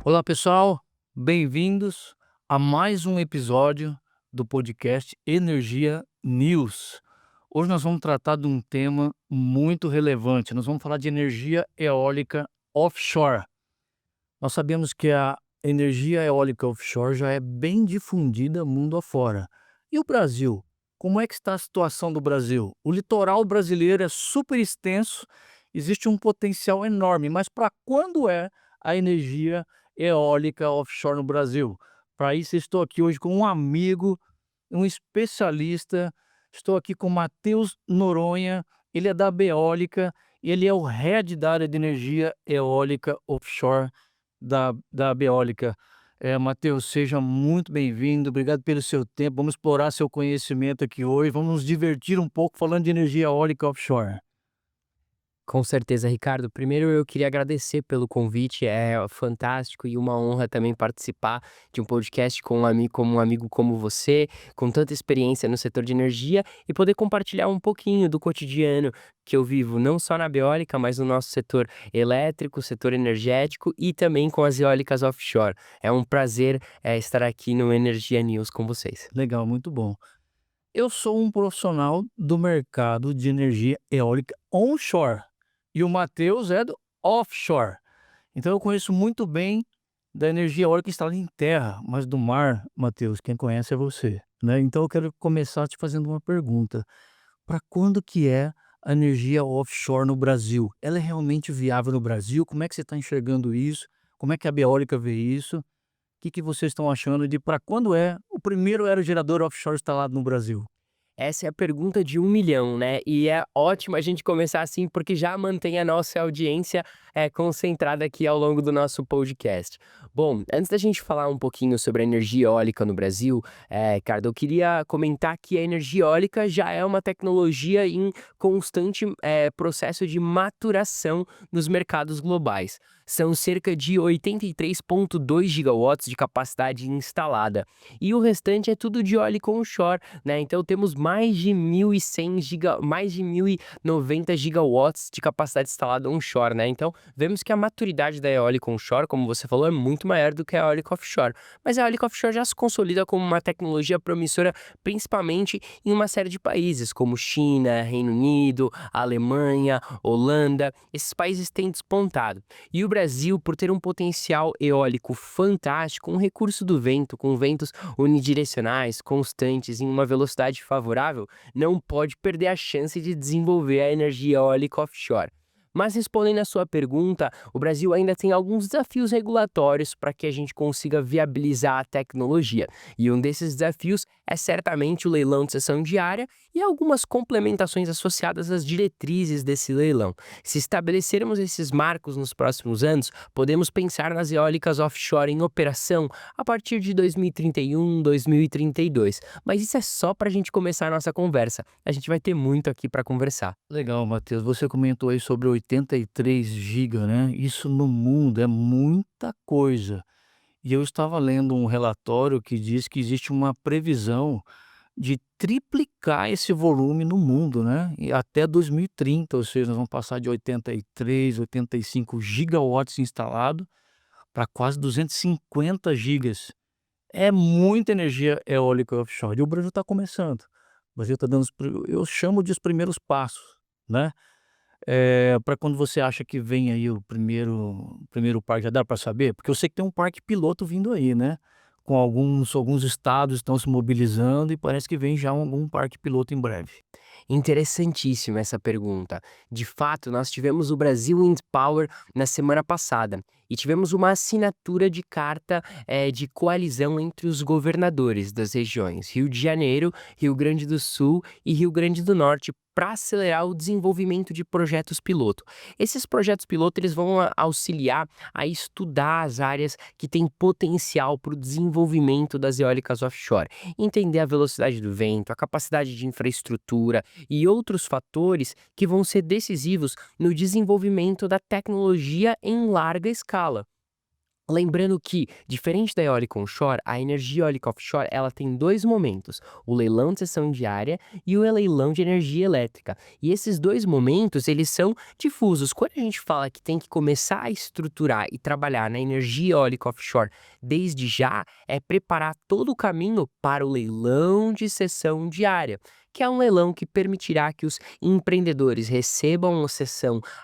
Olá, pessoal, bem-vindos a mais um episódio do podcast Energia News. Hoje nós vamos tratar de um tema muito relevante. Nós vamos falar de energia eólica offshore. Nós sabemos que a energia eólica offshore já é bem difundida mundo afora. E o Brasil? Como é que está a situação do Brasil? O litoral brasileiro é super extenso, existe um potencial enorme, mas para quando é a energia eólica offshore no Brasil? Para isso, estou aqui hoje com um amigo, um especialista. Estou aqui com o Matheus Noronha, ele é da Beólica, ele é o head da área de energia eólica offshore da Beólica. Matheus, seja muito bem-vindo, obrigado pelo seu tempo. Vamos explorar seu conhecimento aqui hoje, vamos nos divertir um pouco falando de energia eólica offshore. Com certeza, Ricardo. Primeiro eu queria agradecer pelo convite, é fantástico e uma honra também participar de um podcast com um amigo como você, com tanta experiência no setor de energia e poder compartilhar um pouquinho do cotidiano que eu vivo, não só na Beólica, mas no nosso setor elétrico, setor energético e também com as eólicas offshore. É um prazer, estar aqui no Energia News com vocês. Legal, muito bom. Eu sou um profissional do mercado de energia eólica onshore e o Matheus é do offshore. Então eu conheço muito bem da energia eólica instalada em terra, mas do mar, Matheus, quem conhece é você, né? Então eu quero começar te fazendo uma pergunta. Para quando que é a energia offshore no Brasil? Ela é realmente viável no Brasil? Como é que você está enxergando isso? Como é que a Beólica vê isso? O que que vocês estão achando de para quando é o primeiro aerogerador offshore instalado no Brasil? Essa é a pergunta de 1 milhão, né, e é ótimo a gente começar assim, porque já mantém a nossa audiência, concentrada aqui ao longo do nosso podcast. Bom, antes da gente falar um pouquinho sobre a energia eólica no Brasil, Ricardo, eu queria comentar que a energia eólica já é uma tecnologia em constante, processo de maturação nos mercados globais. São cerca de 83,2 gigawatts de capacidade instalada, e o restante é tudo de eólica onshore, né, então temos mais de 1.090 gigawatts de capacidade instalada onshore, né, então vemos que a maturidade da eólica onshore, como você falou, é muito maior do que a eólica offshore, mas a eólica offshore já se consolida como uma tecnologia promissora, principalmente em uma série de países, como China, Reino Unido, Alemanha, Holanda. Esses países têm despontado. E o Brasil, por ter um potencial eólico fantástico, um recurso do vento, com ventos unidirecionais, constantes, em uma velocidade favorável, não pode perder a chance de desenvolver a energia eólica offshore. Mas respondendo à sua pergunta, o Brasil ainda tem alguns desafios regulatórios para que a gente consiga viabilizar a tecnologia. E um desses desafios é certamente o leilão de cessão diária e algumas complementações associadas às diretrizes desse leilão. Se estabelecermos esses marcos nos próximos anos, podemos pensar nas eólicas offshore em operação a partir de 2031, 2032. Mas isso é só para a gente começar a nossa conversa. A gente vai ter muito aqui para conversar. Legal, Matheus. Você comentou aí sobre 83 giga, né? Isso no mundo é muita coisa. E eu estava lendo um relatório que diz que existe uma previsão de triplicar esse volume no mundo, né? E até 2030, ou seja, nós vamos passar de 83, 85 gigawatts instalado para quase 250 gigas. É muita energia eólica offshore. E o Brasil está começando. O Brasil está dando eu chamo de os primeiros passos, né? Pra quando você acha que vem aí o primeiro parque, já dá para saber? Porque eu sei que tem um parque piloto vindo aí, né, com alguns estados estão se mobilizando e parece que vem já algum parque piloto em breve. Interessantíssima essa pergunta. De fato, nós tivemos o Brasil Wind Power na semana passada e tivemos uma assinatura de carta de coalizão entre os governadores das regiões Rio de Janeiro, Rio Grande do Sul e Rio Grande do Norte para acelerar o desenvolvimento de projetos piloto. Esses projetos piloto eles vão auxiliar a estudar as áreas que têm potencial para o desenvolvimento das eólicas offshore, entender a velocidade do vento, a capacidade de infraestrutura e outros fatores que vão ser decisivos no desenvolvimento da tecnologia em larga escala. Lembrando que, diferente da eólica onshore, a energia eólica offshore ela tem dois momentos: o leilão de cessão diária e o leilão de energia elétrica. E esses dois momentos eles são difusos. Quando a gente fala que tem que começar a estruturar e trabalhar na energia eólica offshore desde já, é preparar todo o caminho para o leilão de cessão diária, que é um leilão que permitirá que os empreendedores recebam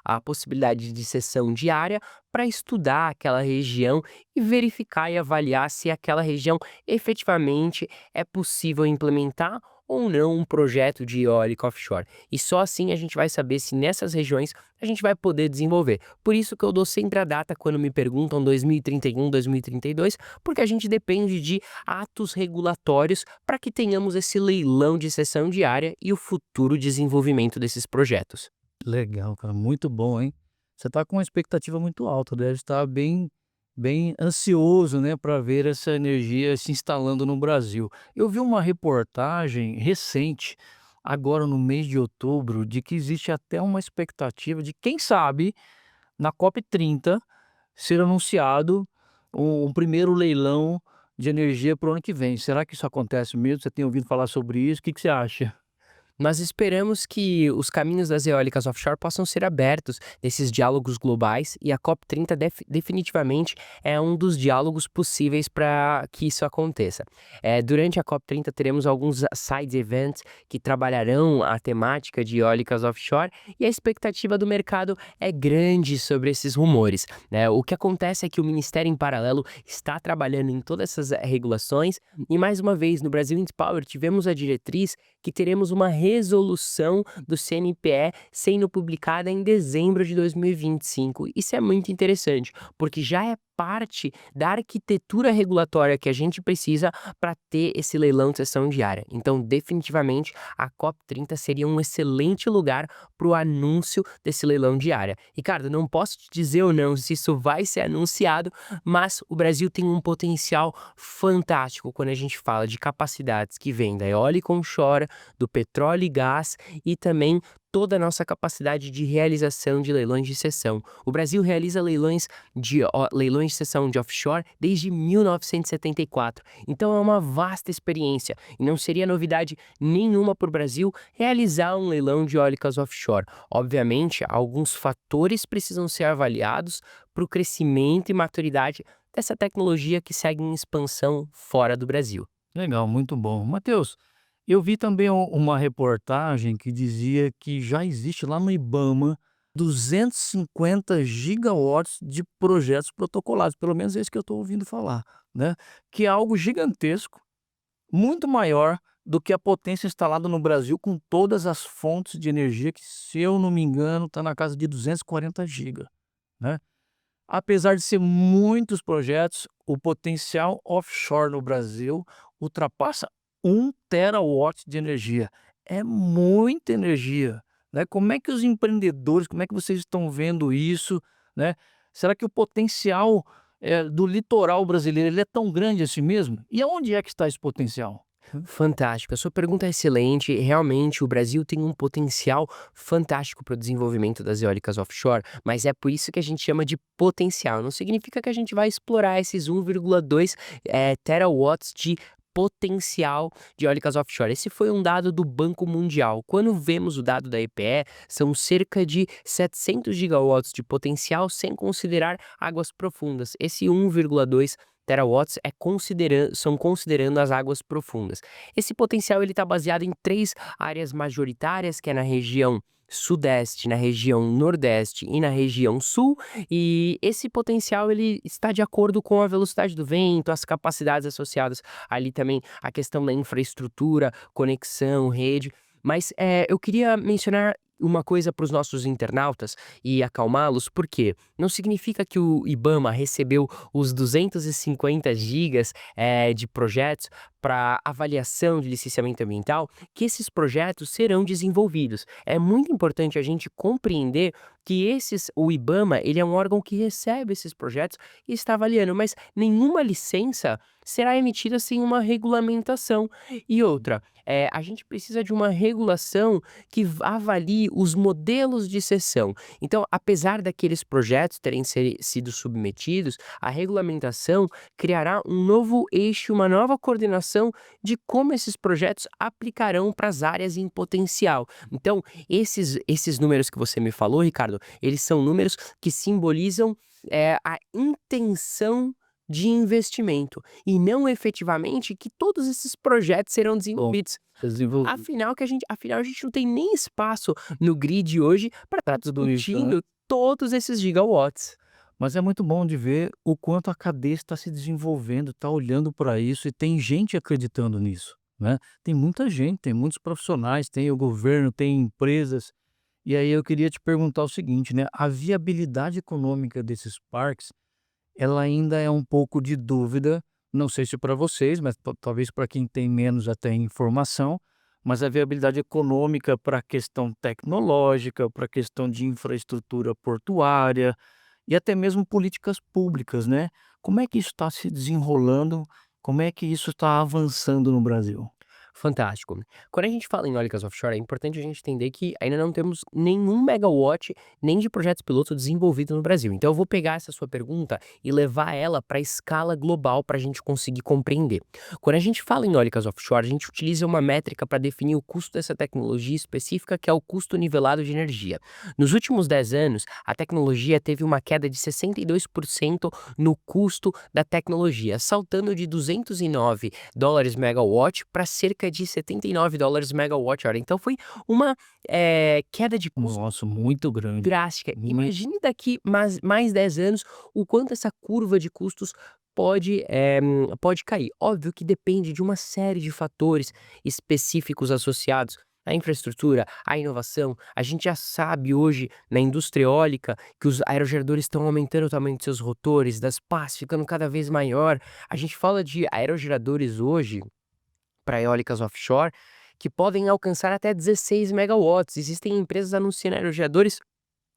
a possibilidade de cessão diária para estudar aquela região e verificar e avaliar se aquela região efetivamente é possível implementar ou não um projeto de eólica offshore. E só assim a gente vai saber se nessas regiões a gente vai poder desenvolver. Por isso que eu dou sempre a data quando me perguntam 2031, 2032, porque a gente depende de atos regulatórios para que tenhamos esse leilão de cessão diária e o futuro desenvolvimento desses projetos. Legal, cara, muito bom, hein. Você está com uma expectativa muito alta, deve estar bem ansioso, né, para ver essa energia se instalando no Brasil. Eu vi uma reportagem recente, agora no mês de outubro, de que existe até uma expectativa de, quem sabe, na COP30 ser anunciado um primeiro leilão de energia para o ano que vem. Será que isso acontece mesmo? Você tem ouvido falar sobre isso? O que que você acha? Nós esperamos que os caminhos das eólicas offshore possam ser abertos nesses diálogos globais e a COP30 definitivamente é um dos diálogos possíveis para que isso aconteça. Durante a COP30 teremos alguns side events que trabalharão a temática de eólicas offshore e a expectativa do mercado é grande sobre esses rumores, né? O que acontece é que o Ministério em paralelo está trabalhando em todas essas regulações e mais uma vez no Brasil Wind Power tivemos a diretriz que teremos uma resolução do CNPE sendo publicada em dezembro de 2025. Isso é muito interessante, porque já é parte da arquitetura regulatória que a gente precisa para ter esse leilão de sessão diária. Então, definitivamente, a COP30 seria um excelente lugar para o anúncio desse leilão diária. Ricardo, não posso te dizer ou não se isso vai ser anunciado, mas o Brasil tem um potencial fantástico quando a gente fala de capacidades que vêm da eólica onshore, do petróleo e gás e também toda a nossa capacidade de realização de leilões de cessão. O Brasil realiza leilões de cessão de offshore desde 1974, então é uma vasta experiência e não seria novidade nenhuma para o Brasil realizar um leilão de eólicas offshore. Obviamente, alguns fatores precisam ser avaliados para o crescimento e maturidade dessa tecnologia que segue em expansão fora do Brasil. Legal, muito bom. Matheus, eu vi também uma reportagem que dizia que já existe lá no IBAMA 250 gigawatts de projetos protocolados, pelo menos é isso que eu estou ouvindo falar, né? Que é algo gigantesco, muito maior do que a potência instalada no Brasil com todas as fontes de energia, que, se eu não me engano, está na casa de 240 giga, né? Apesar de ser muitos projetos, o potencial offshore no Brasil ultrapassa 1 terawatt de energia. É muita energia, né. Como é que os empreendedores, como é que vocês estão vendo isso, né? Será que o potencial, do litoral brasileiro, ele é tão grande assim mesmo? E aonde é que está esse potencial? Fantástico, a sua pergunta é excelente. Realmente, o Brasil tem um potencial fantástico para o desenvolvimento das eólicas offshore, mas é por isso que a gente chama de potencial. Não significa que a gente vai explorar esses 1,2 terawatts de potencial de eólicas offshore. Esse foi um dado do Banco Mundial. Quando vemos o dado da EPE, são cerca de 700 gigawatts de potencial sem considerar águas profundas. Esse 1,2 terawatts são considerando as águas profundas. Esse potencial ele está baseado em três áreas majoritárias, que é na região sudeste, na região nordeste e na região sul, e esse potencial ele está de acordo com a velocidade do vento, as capacidades associadas ali também a questão da infraestrutura, conexão, rede. Mas eu queria mencionar uma coisa para os nossos internautas e acalmá-los, porque não significa que o IBAMA recebeu os 250 gigas de projetos para avaliação de licenciamento ambiental, que esses projetos serão desenvolvidos. É muito importante a gente compreender que o IBAMA, ele é um órgão que recebe esses projetos e está avaliando, mas nenhuma licença será emitida sem uma regulamentação. E outra, a gente precisa de uma regulação que avalie os modelos de cessão. Então, apesar daqueles projetos terem sido submetidos, a regulamentação criará um novo eixo, uma nova coordenação de como esses projetos aplicarão para as áreas em potencial. Então, esses números que você me falou, Ricardo, eles são números que simbolizam a intenção de investimento e não efetivamente que todos esses projetos serão Bom, desenvolvidos. desenvol Afinal, a gente não tem nem espaço no grid hoje para estar tudo isso, né. discutindo todos esses gigawatts. Mas é muito bom de ver o quanto a cadeia está se desenvolvendo, está olhando para isso e tem gente acreditando nisso, né. Tem muita gente, tem muitos profissionais, tem o governo, tem empresas. E aí eu queria te perguntar o seguinte, né, a viabilidade econômica desses parques, ela ainda é um pouco de dúvida, não sei se para vocês, mas talvez para quem tem menos até informação, mas a viabilidade econômica para a questão tecnológica, para a questão de infraestrutura portuária e até mesmo políticas públicas, né. Como é que isso está se desenrolando? Como é que isso está avançando no Brasil? Fantástico. Quando a gente fala em eólicas offshore, é importante a gente entender que ainda não temos nenhum megawatt, nem de projetos piloto desenvolvido no Brasil. Então eu vou pegar essa sua pergunta e levar ela para a escala global para a gente conseguir compreender. Quando a gente fala em eólicas offshore, a gente utiliza uma métrica para definir o custo dessa tecnologia específica, que é o custo nivelado de energia. Nos últimos 10 anos, a tecnologia teve uma queda de 62% no custo da tecnologia, saltando de $209 megawatt para cerca de $79 megawatt-hora. Então foi uma, queda de custo Nossa, muito grande. drástica. Mui Imagine daqui mais 10 anos o quanto essa curva de custos pode cair. Óbvio que depende de uma série de fatores específicos associados à infraestrutura, à inovação. A gente já sabe hoje na indústria eólica que os aerogeradores estão aumentando o tamanho de seus rotores, das pás ficando cada vez maior. A gente fala de aerogeradores hoje para eólicas offshore, que podem alcançar até 16 megawatts. Existem empresas anunciando aerogeradores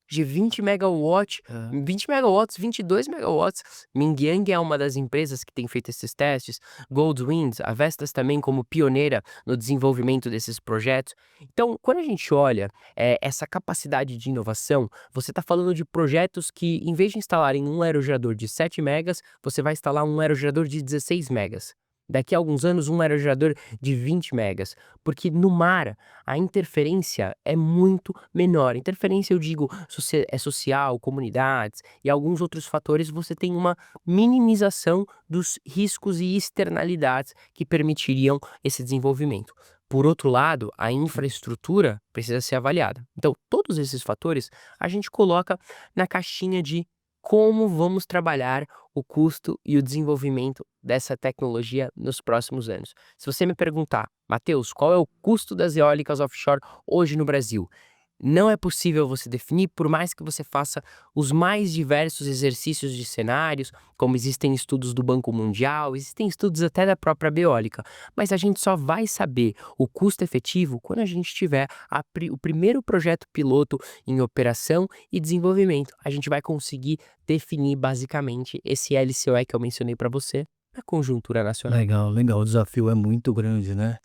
de 20 megawatts, é. 20 megawatts, 22 megawatts. Mingyang é uma das empresas que tem feito esses testes. Goldwind, a Vestas também como pioneira no desenvolvimento desses projetos. Então, quando a gente olha essa capacidade de inovação, você está falando de projetos que, em vez de instalarem um aerogerador de 7 megas, você vai instalar um aerogerador de 16 megas. Daqui a alguns anos, um aerogerador de 20 megas, porque no mar a interferência é muito menor. Interferência, eu digo, é social, comunidades e alguns outros fatores, você tem uma minimização dos riscos e externalidades que permitiriam esse desenvolvimento. Por outro lado, a infraestrutura precisa ser avaliada. Então, todos esses fatores a gente coloca na caixinha de como vamos trabalhar o custo e o desenvolvimento dessa tecnologia nos próximos anos. Se você me perguntar, Matheus, qual é o custo das eólicas offshore hoje no Brasil? Não é possível você definir, por mais que você faça os mais diversos exercícios de cenários, como existem estudos do Banco Mundial, existem estudos até da própria Biólica, mas a gente só vai saber o custo efetivo quando a gente tiver o primeiro projeto piloto em operação e desenvolvimento. A gente vai conseguir definir basicamente esse LCOE que eu mencionei para você na conjuntura nacional. Legal, legal. O desafio é muito grande, né?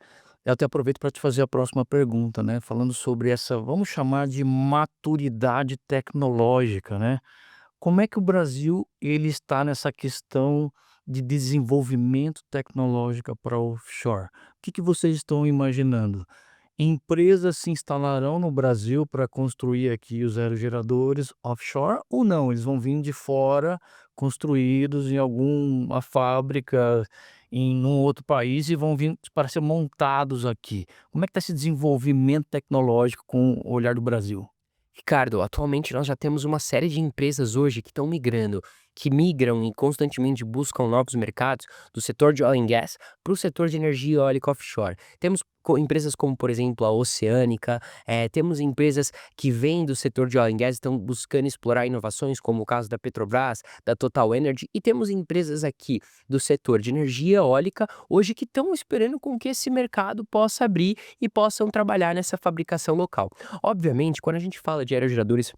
Eu até aproveito para te fazer a próxima pergunta, né? Falando sobre essa, vamos chamar de maturidade tecnológica, né? Como é que o Brasil ele está nessa questão de desenvolvimento tecnológico para offshore? O que que vocês estão imaginando? Empresas se instalarão no Brasil para construir aqui os aerogeradores offshore ou não? Eles vão vir de fora, construídos em alguma fábrica em um outro país e vão vir para ser montados aqui. Como é que está esse desenvolvimento tecnológico com o olhar do Brasil? Ricardo, atualmente nós já temos uma série de empresas hoje que estão migrando, que migram e constantemente buscam novos mercados do setor de oil and gas para o setor de energia eólica offshore. Temos empresas como, por exemplo, a Oceânica, temos empresas que vêm do setor de oil and gas e estão buscando explorar inovações, como o caso da Petrobras, da Total Energy, e temos empresas aqui do setor de energia eólica hoje que estão esperando com que esse mercado possa abrir e possam trabalhar nessa fabricação local. Obviamente, quando a gente fala de aerogeradores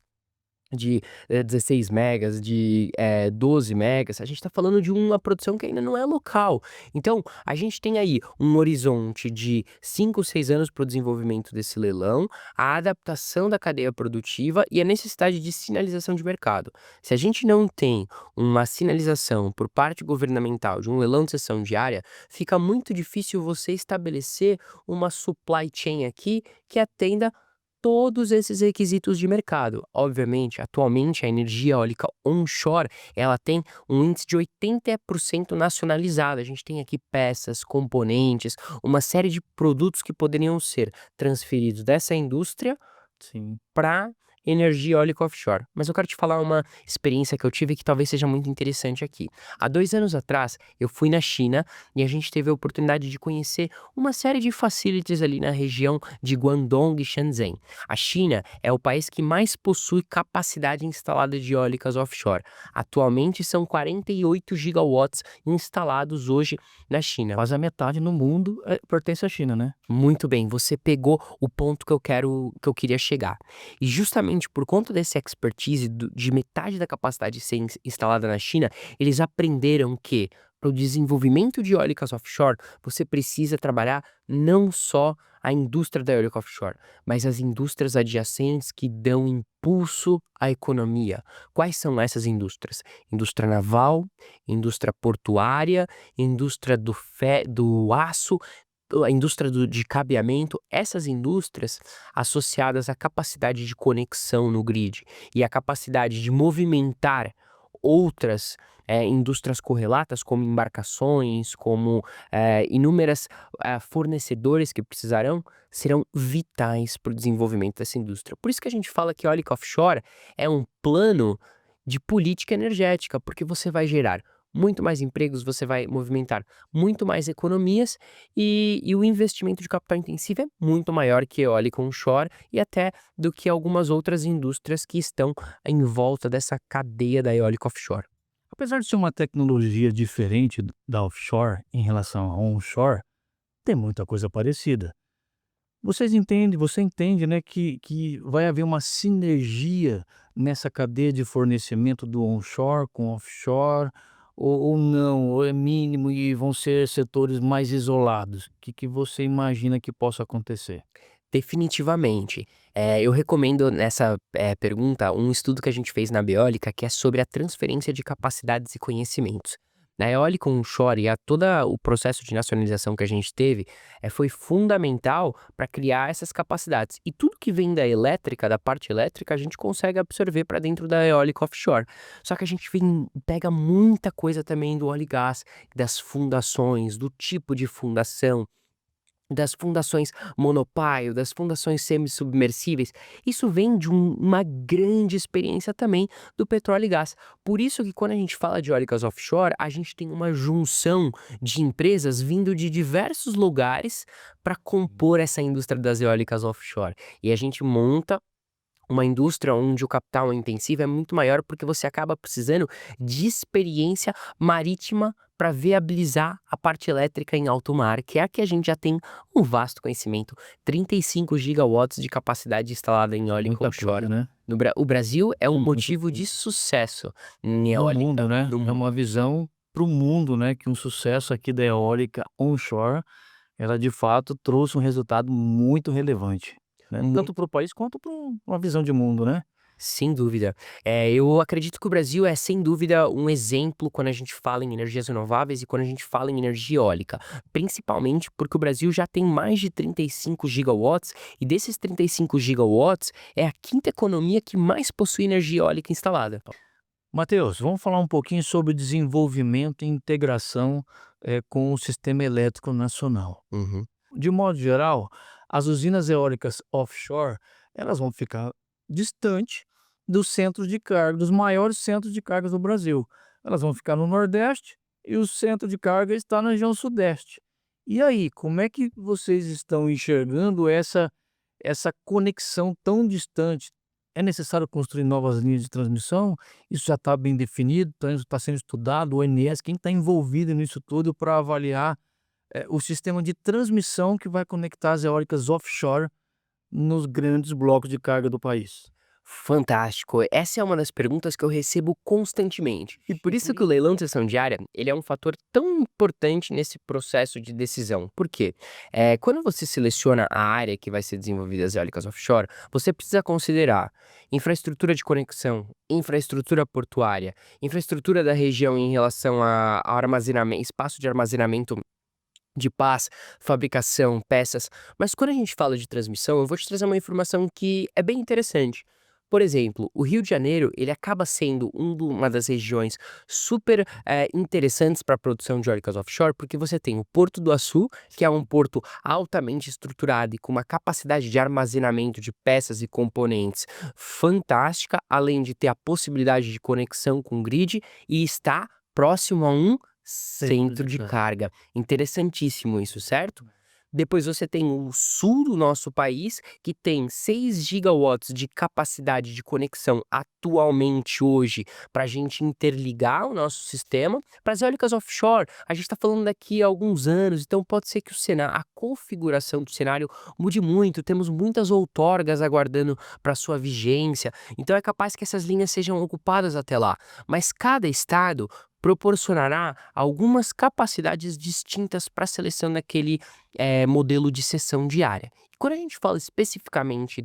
de 16 megas, de 12 megas, a gente está falando de uma produção que ainda não é local. Então, a gente tem aí um horizonte de 5, 6 anos para o desenvolvimento desse leilão, a adaptação da cadeia produtiva e a necessidade de sinalização de mercado. Se a gente não tem uma sinalização por parte governamental de um leilão de cessão diária, fica muito difícil você estabelecer uma supply chain aqui que atenda todos esses requisitos de mercado. Obviamente, atualmente a energia eólica onshore, ela tem um índice de 80% nacionalizado. A gente tem aqui peças, componentes, uma série de produtos que poderiam ser transferidos dessa indústria Sim. para energia eólica offshore. Mas eu quero te falar uma experiência que eu tive que talvez seja muito interessante aqui. Há 2 anos atrás, eu fui na China e a gente teve a oportunidade de conhecer uma série de facilities ali na região de Guangdong e Shenzhen. A China é o país que mais possui capacidade instalada de eólicas offshore. Atualmente são 48 gigawatts instalados hoje na China. Quase a metade no mundo pertence à China, né? Muito bem, você pegou o ponto que eu queria chegar. E justamente por conta desse expertise de metade da capacidade ser instalada na China, eles aprenderam que para o desenvolvimento de eólicas offshore, você precisa trabalhar não só a indústria da eólica offshore, mas as indústrias adjacentes que dão impulso à economia. Quais são essas indústrias? Indústria naval, indústria portuária, indústria do aço, a indústria de cabeamento, essas indústrias associadas à capacidade de conexão no grid e à capacidade de movimentar outras indústrias correlatas, como embarcações, como inúmeras fornecedores que precisarão, serão vitais para o desenvolvimento dessa indústria. Por isso que a gente fala que eólica offshore é um plano de política energética, porque você vai gerar muito mais empregos, você vai movimentar muito mais economias e o investimento de capital intensivo é muito maior que eólica onshore e até do que algumas outras indústrias que estão em volta dessa cadeia da eólica offshore. Apesar de ser uma tecnologia diferente da offshore em relação à onshore, tem muita coisa parecida. Você entende, né, que vai haver uma sinergia nessa cadeia de fornecimento do onshore com offshore, ou não, ou é mínimo e vão ser setores mais isolados? O que você imagina que possa acontecer? Definitivamente. Eu recomendo nessa, pergunta um estudo que a gente fez na Beólica, que é sobre a transferência de capacidades e conhecimentos. Na eólica onshore e a toda o processo de nacionalização que a gente teve, foi fundamental para criar essas capacidades. E tudo que vem da elétrica, da parte elétrica, a gente consegue absorver para dentro da eólica offshore. Só que a gente pega muita coisa também do óleo e gás, das fundações, do tipo de fundação, das fundações monopile, das fundações semi-submersíveis, isso vem de uma grande experiência também do petróleo e gás. Por isso que quando a gente fala de eólicas offshore, a gente tem uma junção de empresas vindo de diversos lugares para compor essa indústria das eólicas offshore. E a gente monta uma indústria onde o capital intensivo é muito maior, porque você acaba precisando de experiência marítima para viabilizar a parte elétrica em alto mar, que é a que a gente já tem um vasto conhecimento, 35 gigawatts de capacidade instalada em eólica Muita coisa, offshore. né? O Brasil é um Muita motivo de coisa. sucesso em No eólica mundo, né? no É mundo. uma visão para o mundo, né, que um sucesso aqui da eólica onshore, ela de fato trouxe um resultado muito relevante, né, tanto para o país quanto para uma visão de mundo, né. Sem dúvida. Eu acredito que o Brasil é, sem dúvida, um exemplo quando a gente fala em energias renováveis e quando a gente fala em energia eólica. Principalmente porque o Brasil já tem mais de 35 gigawatts e desses 35 gigawatts é a quinta economia que mais possui energia eólica instalada. Matheus, vamos falar um pouquinho sobre desenvolvimento e integração, com o sistema elétrico nacional. Uhum. De modo geral, as usinas eólicas offshore, elas vão ficar distante dos centros de carga, dos maiores centros de cargas do Brasil. Elas vão ficar no Nordeste e o centro de carga está na região Sudeste. E aí, como é que vocês estão enxergando essa conexão tão distante? É necessário construir novas linhas de transmissão? Isso já está bem definido, está sendo estudado, o ONS, quem está envolvido nisso tudo para avaliar o sistema de transmissão que vai conectar as eólicas offshore nos grandes blocos de carga do país. Fantástico. Essa é uma das perguntas que eu recebo constantemente. E por isso que o leilão de sessão diária, ele é um fator tão importante nesse processo de decisão. Por quê? Quando você seleciona a área que vai ser desenvolvida as eólicas offshore, você precisa considerar infraestrutura de conexão, infraestrutura portuária, infraestrutura da região em relação a armazenamento, espaço de armazenamento de pás, fabricação, peças. Mas quando a gente fala de transmissão, eu vou te trazer uma informação que é bem interessante. Por exemplo, o Rio de Janeiro, ele acaba sendo uma das regiões super interessantes para a produção de eólicas offshore, porque você tem o Porto do Açu, que é um porto altamente estruturado e com uma capacidade de armazenamento de peças e componentes fantástica, além de ter a possibilidade de conexão com o grid e está próximo a um centro de carga. Interessantíssimo isso, certo? Depois você tem o sul do nosso país, que tem 6 gigawatts de capacidade de conexão atualmente hoje, para a gente interligar o nosso sistema. Para as eólicas offshore, a gente está falando daqui a alguns anos, então pode ser que a configuração do cenário mude muito. Temos muitas outorgas aguardando para sua vigência, então é capaz que essas linhas sejam ocupadas até lá. Mas cada estado proporcionará algumas capacidades distintas para a seleção daquele modelo de sessão diária. E quando a gente fala especificamente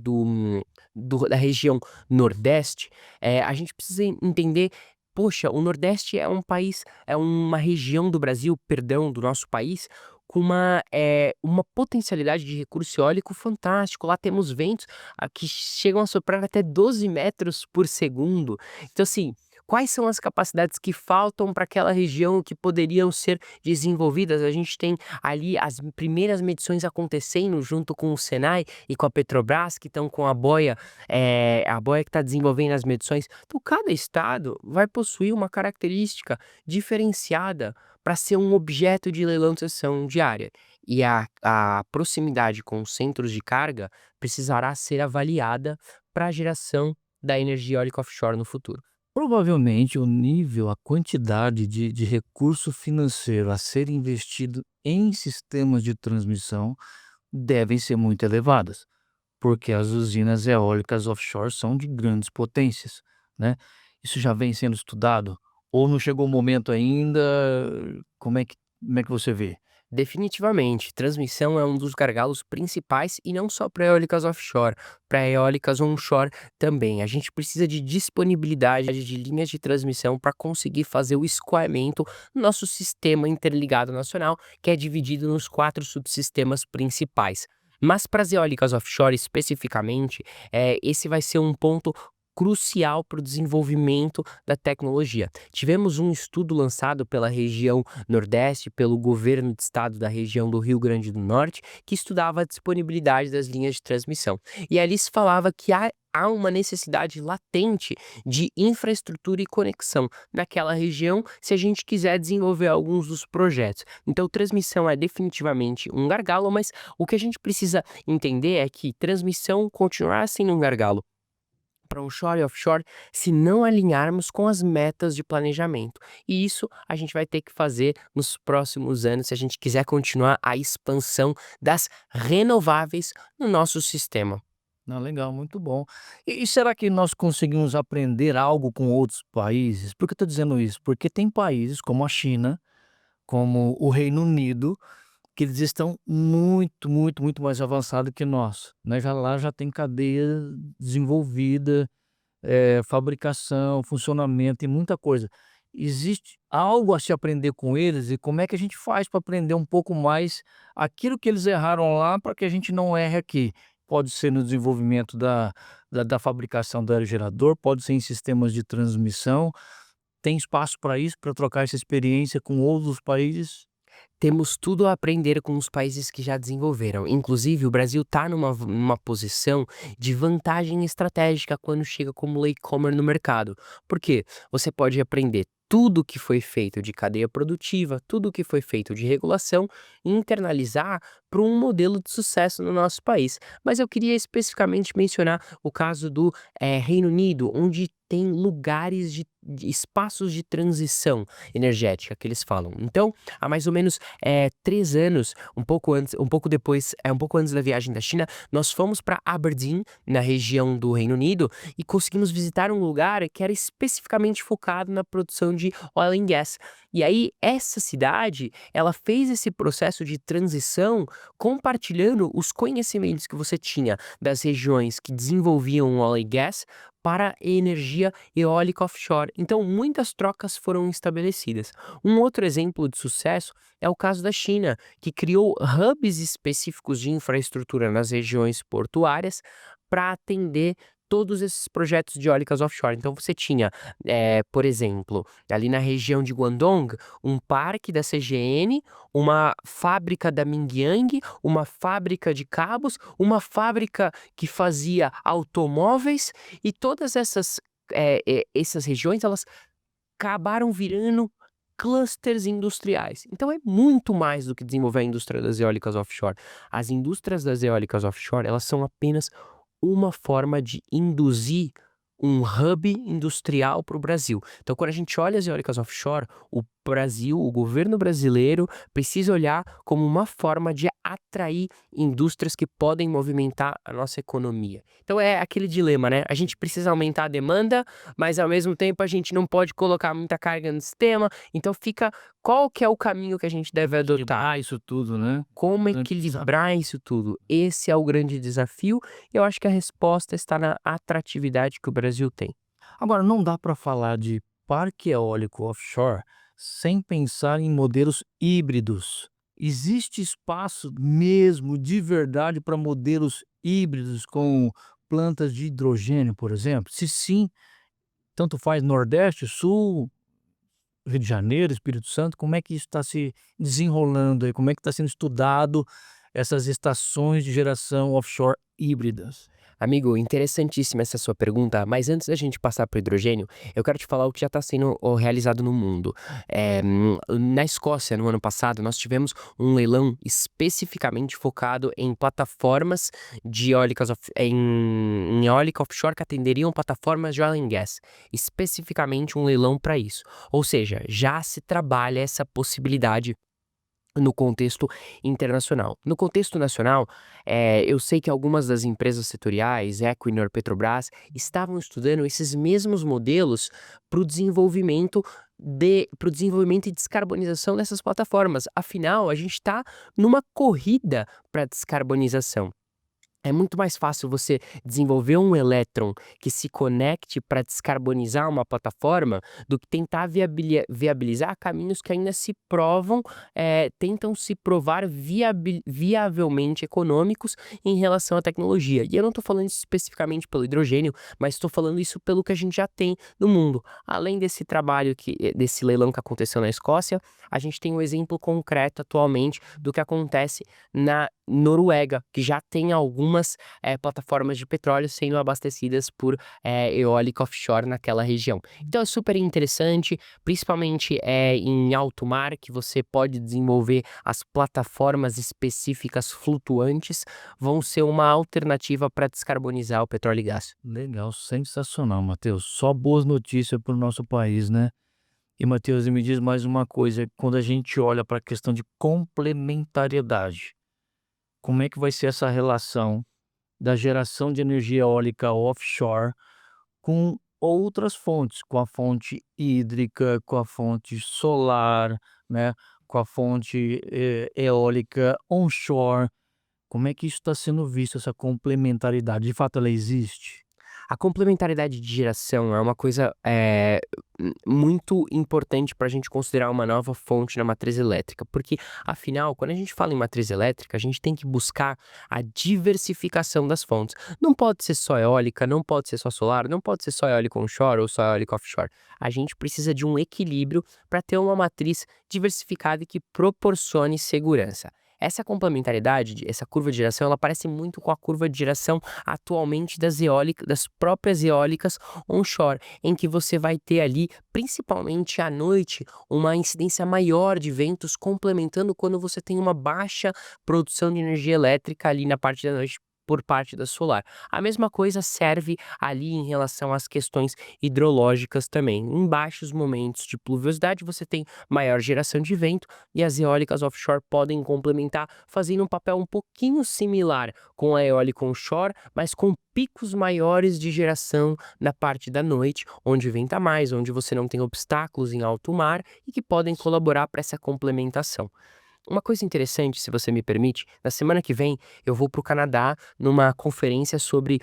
da região Nordeste, a gente precisa entender. Poxa, o Nordeste é um país, é uma região do Brasil, perdão, do nosso país, com uma potencialidade de recurso eólico fantástico. Lá temos ventos que chegam a soprar até 12 metros por segundo. Então, assim, quais são as capacidades que faltam para aquela região que poderiam ser desenvolvidas? A gente tem ali as primeiras medições acontecendo junto com o Senai e com a Petrobras, que estão com a boia que está desenvolvendo as medições. Então, cada estado vai possuir uma característica diferenciada para ser um objeto de leilão de sessão diária. E a proximidade com os centros de carga precisará ser avaliada para a geração da energia eólica offshore no futuro. Provavelmente o nível, a quantidade de recurso financeiro a ser investido em sistemas de transmissão devem ser muito elevadas, porque as usinas eólicas offshore são de grandes potências, né. Isso já vem sendo estudado ou não chegou o momento ainda? Como é que você vê? Definitivamente, transmissão é um dos gargalos principais e não só para eólicas offshore, para eólicas onshore também. A gente precisa de disponibilidade de linhas de transmissão para conseguir fazer o escoamento no nosso sistema interligado nacional, que é dividido nos 4 subsistemas principais. Mas para as eólicas offshore especificamente, esse vai ser um ponto crucial para o desenvolvimento da tecnologia. Tivemos um estudo lançado pela região Nordeste, pelo governo de estado da região do Rio Grande do Norte, que estudava a disponibilidade das linhas de transmissão. E ali se falava que há uma necessidade latente de infraestrutura e conexão naquela região se a gente quiser desenvolver alguns dos projetos. Então, transmissão é definitivamente um gargalo, mas o que a gente precisa entender é que transmissão continuará sendo um gargalo para onshore e offshore se não alinharmos com as metas de planejamento. E isso a gente vai ter que fazer nos próximos anos se a gente quiser continuar a expansão das renováveis no nosso sistema. Não, legal, muito bom. E será que nós conseguimos aprender algo com outros países? Por que eu estou dizendo isso? Porque tem países como a China, como o Reino Unido, que eles estão muito, muito, muito mais avançados que nós, né, já lá já tem cadeia desenvolvida, fabricação, funcionamento e muita coisa. Existe algo a se aprender com eles e como é que a gente faz para aprender um pouco mais aquilo que eles erraram lá para que a gente não erre aqui? Pode ser no desenvolvimento da fabricação do aerogerador, pode ser em sistemas de transmissão. Tem espaço para isso, para trocar essa experiência com outros países? Temos tudo a aprender com os países que já desenvolveram. Inclusive, o Brasil está numa posição de vantagem estratégica quando chega como latecomer no mercado. Por quê? Você pode aprender tudo o que foi feito de cadeia produtiva, tudo o que foi feito de regulação e internalizar para um modelo de sucesso no nosso país. Mas eu queria especificamente mencionar o caso do Reino Unido, onde tem lugares de espaços de transição energética que eles falam. Então, há mais ou menos 3 anos, um pouco antes da viagem da China, nós fomos para Aberdeen, na região do Reino Unido, e conseguimos visitar um lugar que era especificamente focado na produção de oil and gas. E aí, essa cidade, ela fez esse processo de transição compartilhando os conhecimentos que você tinha das regiões que desenvolviam oil and gas para energia eólica offshore. Então, muitas trocas foram estabelecidas. Um outro exemplo de sucesso é o caso da China, que criou hubs específicos de infraestrutura nas regiões portuárias para atender todos esses projetos de eólicas offshore. Então, você tinha, por exemplo, ali na região de Guangdong, um parque da CGN, uma fábrica da Mingyang, uma fábrica de cabos, uma fábrica que fazia automóveis e todas essas regiões, elas acabaram virando clusters industriais. Então é muito mais do que desenvolver a indústria das eólicas offshore. As indústrias das eólicas offshore, elas são apenas uma forma de induzir um hub industrial para o Brasil. Então, quando a gente olha as eólicas offshore, o Brasil, o governo brasileiro, precisa olhar como uma forma de atrair indústrias que podem movimentar a nossa economia. Então, é aquele dilema, né? A gente precisa aumentar a demanda, mas ao mesmo tempo a gente não pode colocar muita carga no sistema. Então, fica qual que é o caminho que a gente deve adotar? Equilibrar isso tudo, né. Como Grande desafio. equilibrar isso tudo? Esse é o grande desafio, e eu acho que a resposta está na atratividade que o Brasil tem. Agora, não dá para falar de parque eólico offshore sem pensar em modelos híbridos. Existe espaço mesmo, de verdade, para modelos híbridos com plantas de hidrogênio, por exemplo? Se sim, tanto faz Nordeste, Sul, Rio de Janeiro, Espírito Santo, como é que isso está se desenrolando aí? Como é que está sendo estudado essas estações de geração offshore híbridas? Amigo, interessantíssima essa sua pergunta, mas antes da gente passar para o hidrogênio, eu quero te falar o que já está sendo realizado no mundo. Na Escócia, no ano passado, nós tivemos um leilão especificamente focado em plataformas de em eólica offshore que atenderiam plataformas de oil and gas, especificamente um leilão para isso. Ou seja, já se trabalha essa possibilidade no contexto internacional. No contexto nacional, eu sei que algumas das empresas setoriais, Equinor, Petrobras, estavam estudando esses mesmos modelos para o desenvolvimento e descarbonização dessas plataformas. Afinal, a gente está numa corrida para descarbonização. É muito mais fácil você desenvolver um elétron que se conecte para descarbonizar uma plataforma do que tentar viabilizar caminhos que ainda se provam, tentam se provar viavelmente econômicos em relação à tecnologia. E eu não estou falando isso especificamente pelo hidrogênio, mas estou falando isso pelo que a gente já tem no mundo. Além desse trabalho, desse leilão que aconteceu na Escócia, a gente tem um exemplo concreto atualmente do que acontece na Noruega, que já tem algumas plataformas de petróleo sendo abastecidas por eólica offshore naquela região. Então é super interessante, principalmente em alto mar, que você pode desenvolver as plataformas específicas flutuantes, vão ser uma alternativa para descarbonizar o petróleo e gás. Legal, sensacional, Matheus. Só boas notícias para o nosso país, né? E, Matheus, e me diz mais uma coisa, quando a gente olha para a questão de complementariedade, como é que vai ser essa relação da geração de energia eólica offshore com outras fontes, com a fonte hídrica, com a fonte solar, né, com a fonte, eólica onshore. Como é que isso está sendo visto, essa complementariedade? De fato ela existe? A complementariedade de geração é uma coisa muito importante para a gente considerar uma nova fonte na matriz elétrica, porque afinal, quando a gente fala em matriz elétrica, a gente tem que buscar a diversificação das fontes. Não pode ser só eólica, não pode ser só solar, não pode ser só eólica onshore ou só eólica offshore. A gente precisa de um equilíbrio para ter uma matriz diversificada e que proporcione segurança. Essa complementariedade, essa curva de geração, ela parece muito com a curva de geração atualmente das próprias eólicas onshore, em que você vai ter ali, principalmente à noite, uma incidência maior de ventos complementando quando você tem uma baixa produção de energia elétrica ali na parte da noite por parte da solar. A mesma coisa serve ali em relação às questões hidrológicas também. Em baixos momentos de pluviosidade, você tem maior geração de vento e as eólicas offshore podem complementar, fazendo um papel um pouquinho similar com a eólica onshore, mas com picos maiores de geração na parte da noite, onde venta mais, onde você não tem obstáculos em alto mar e que podem colaborar para essa complementação. Uma coisa interessante, se você me permite, na semana que vem eu vou para o Canadá numa conferência sobre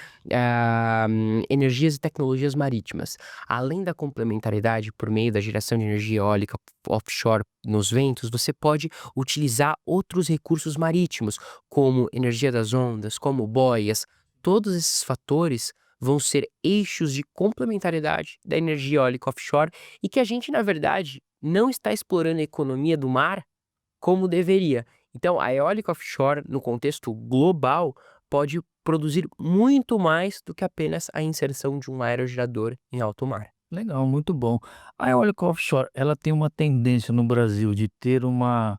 energias e tecnologias marítimas. Além da complementariedade por meio da geração de energia eólica offshore nos ventos, você pode utilizar outros recursos marítimos, como energia das ondas, como boias. Todos esses fatores vão ser eixos de complementariedade da energia eólica offshore e que a gente, na verdade, não está explorando a economia do mar como deveria. Então, a eólica offshore, no contexto global, pode produzir muito mais do que apenas a inserção de um aerogerador em alto mar. Legal, muito bom. A eólica offshore, ela tem uma tendência no Brasil de ter uma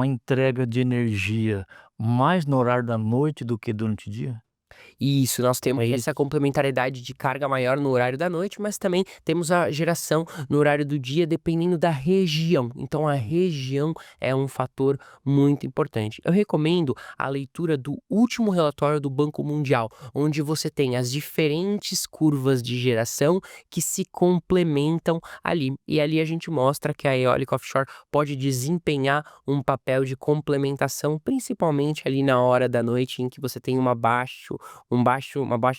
entrega de energia mais no horário da noite do que durante o dia? Isso, nós temos É essa isso? complementariedade de carga maior no horário da noite, mas também temos a geração no horário do dia, dependendo da região. Então, a região é um fator muito importante. Eu recomendo a leitura do último relatório do Banco Mundial, onde você tem as diferentes curvas de geração que se complementam ali. E ali a gente mostra que a eólica offshore pode desempenhar um papel de complementação, principalmente ali na hora da noite em que você tem uma baixa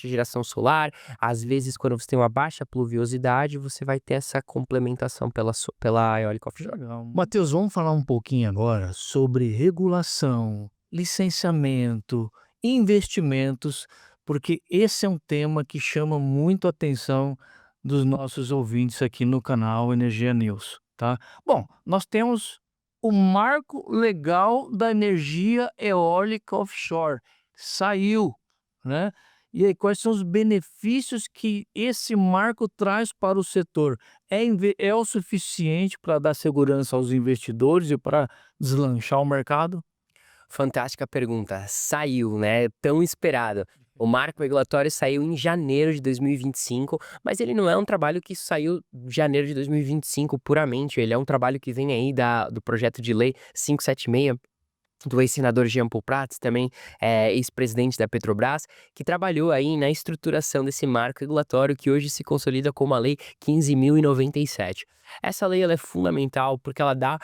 geração solar, às vezes quando você tem uma baixa pluviosidade, você vai ter essa complementação pela eólica offshore. Legal. Matheus, vamos falar um pouquinho agora sobre regulação, licenciamento, investimentos, porque esse é um tema que chama muito a atenção dos nossos ouvintes aqui no canal Energia News, tá? Bom, nós temos o marco legal da energia eólica offshore. Saiu, né? E aí, quais são os benefícios que esse marco traz para o setor? É o suficiente para dar segurança aos investidores e para deslanchar o mercado? Fantástica pergunta. Saiu, né? Tão esperado. O marco regulatório saiu em janeiro de 2025, mas ele não é um trabalho que saiu em janeiro de 2025 puramente. Ele é um trabalho que vem aí do projeto de lei 576 do ex-senador Jean Paul Prats, também ex-presidente da Petrobras, que trabalhou aí na estruturação desse marco regulatório que hoje se consolida como a Lei 15.097. Essa lei ela é fundamental porque ela dá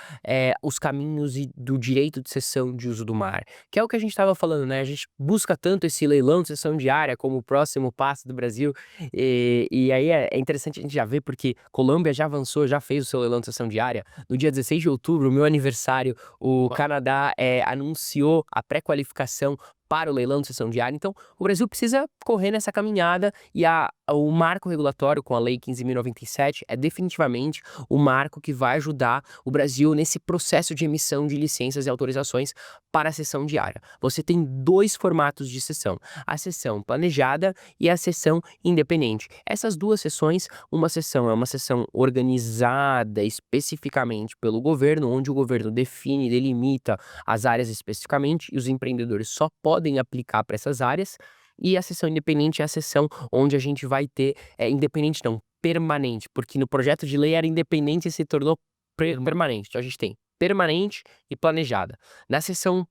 os caminhos do direito de cessão de uso do mar, que é o que a gente estava falando, né? A gente busca tanto esse leilão de cessão diária como o próximo passo do Brasil, e aí é interessante a gente já ver porque Colômbia já avançou, já fez o seu leilão de cessão diária. No dia 16 de outubro, meu aniversário, o Canadá anunciou a pré-qualificação para o leilão de cessão diária. Então, o Brasil precisa correr nessa caminhada e o marco regulatório com a Lei 15.097 é definitivamente o marco que vai ajudar o Brasil nesse processo de emissão de licenças e autorizações para a cessão diária. Você tem dois formatos de cessão, a cessão planejada e a cessão independente. Essas duas sessões, uma sessão é uma sessão organizada especificamente pelo governo, onde o governo define e delimita as áreas especificamente e os empreendedores só podem aplicar para essas áreas. E a sessão independente é a sessão onde a gente vai ter, independente não, permanente, porque no projeto de lei era independente e se tornou permanente. Então a gente tem permanente e planejada. Na sessão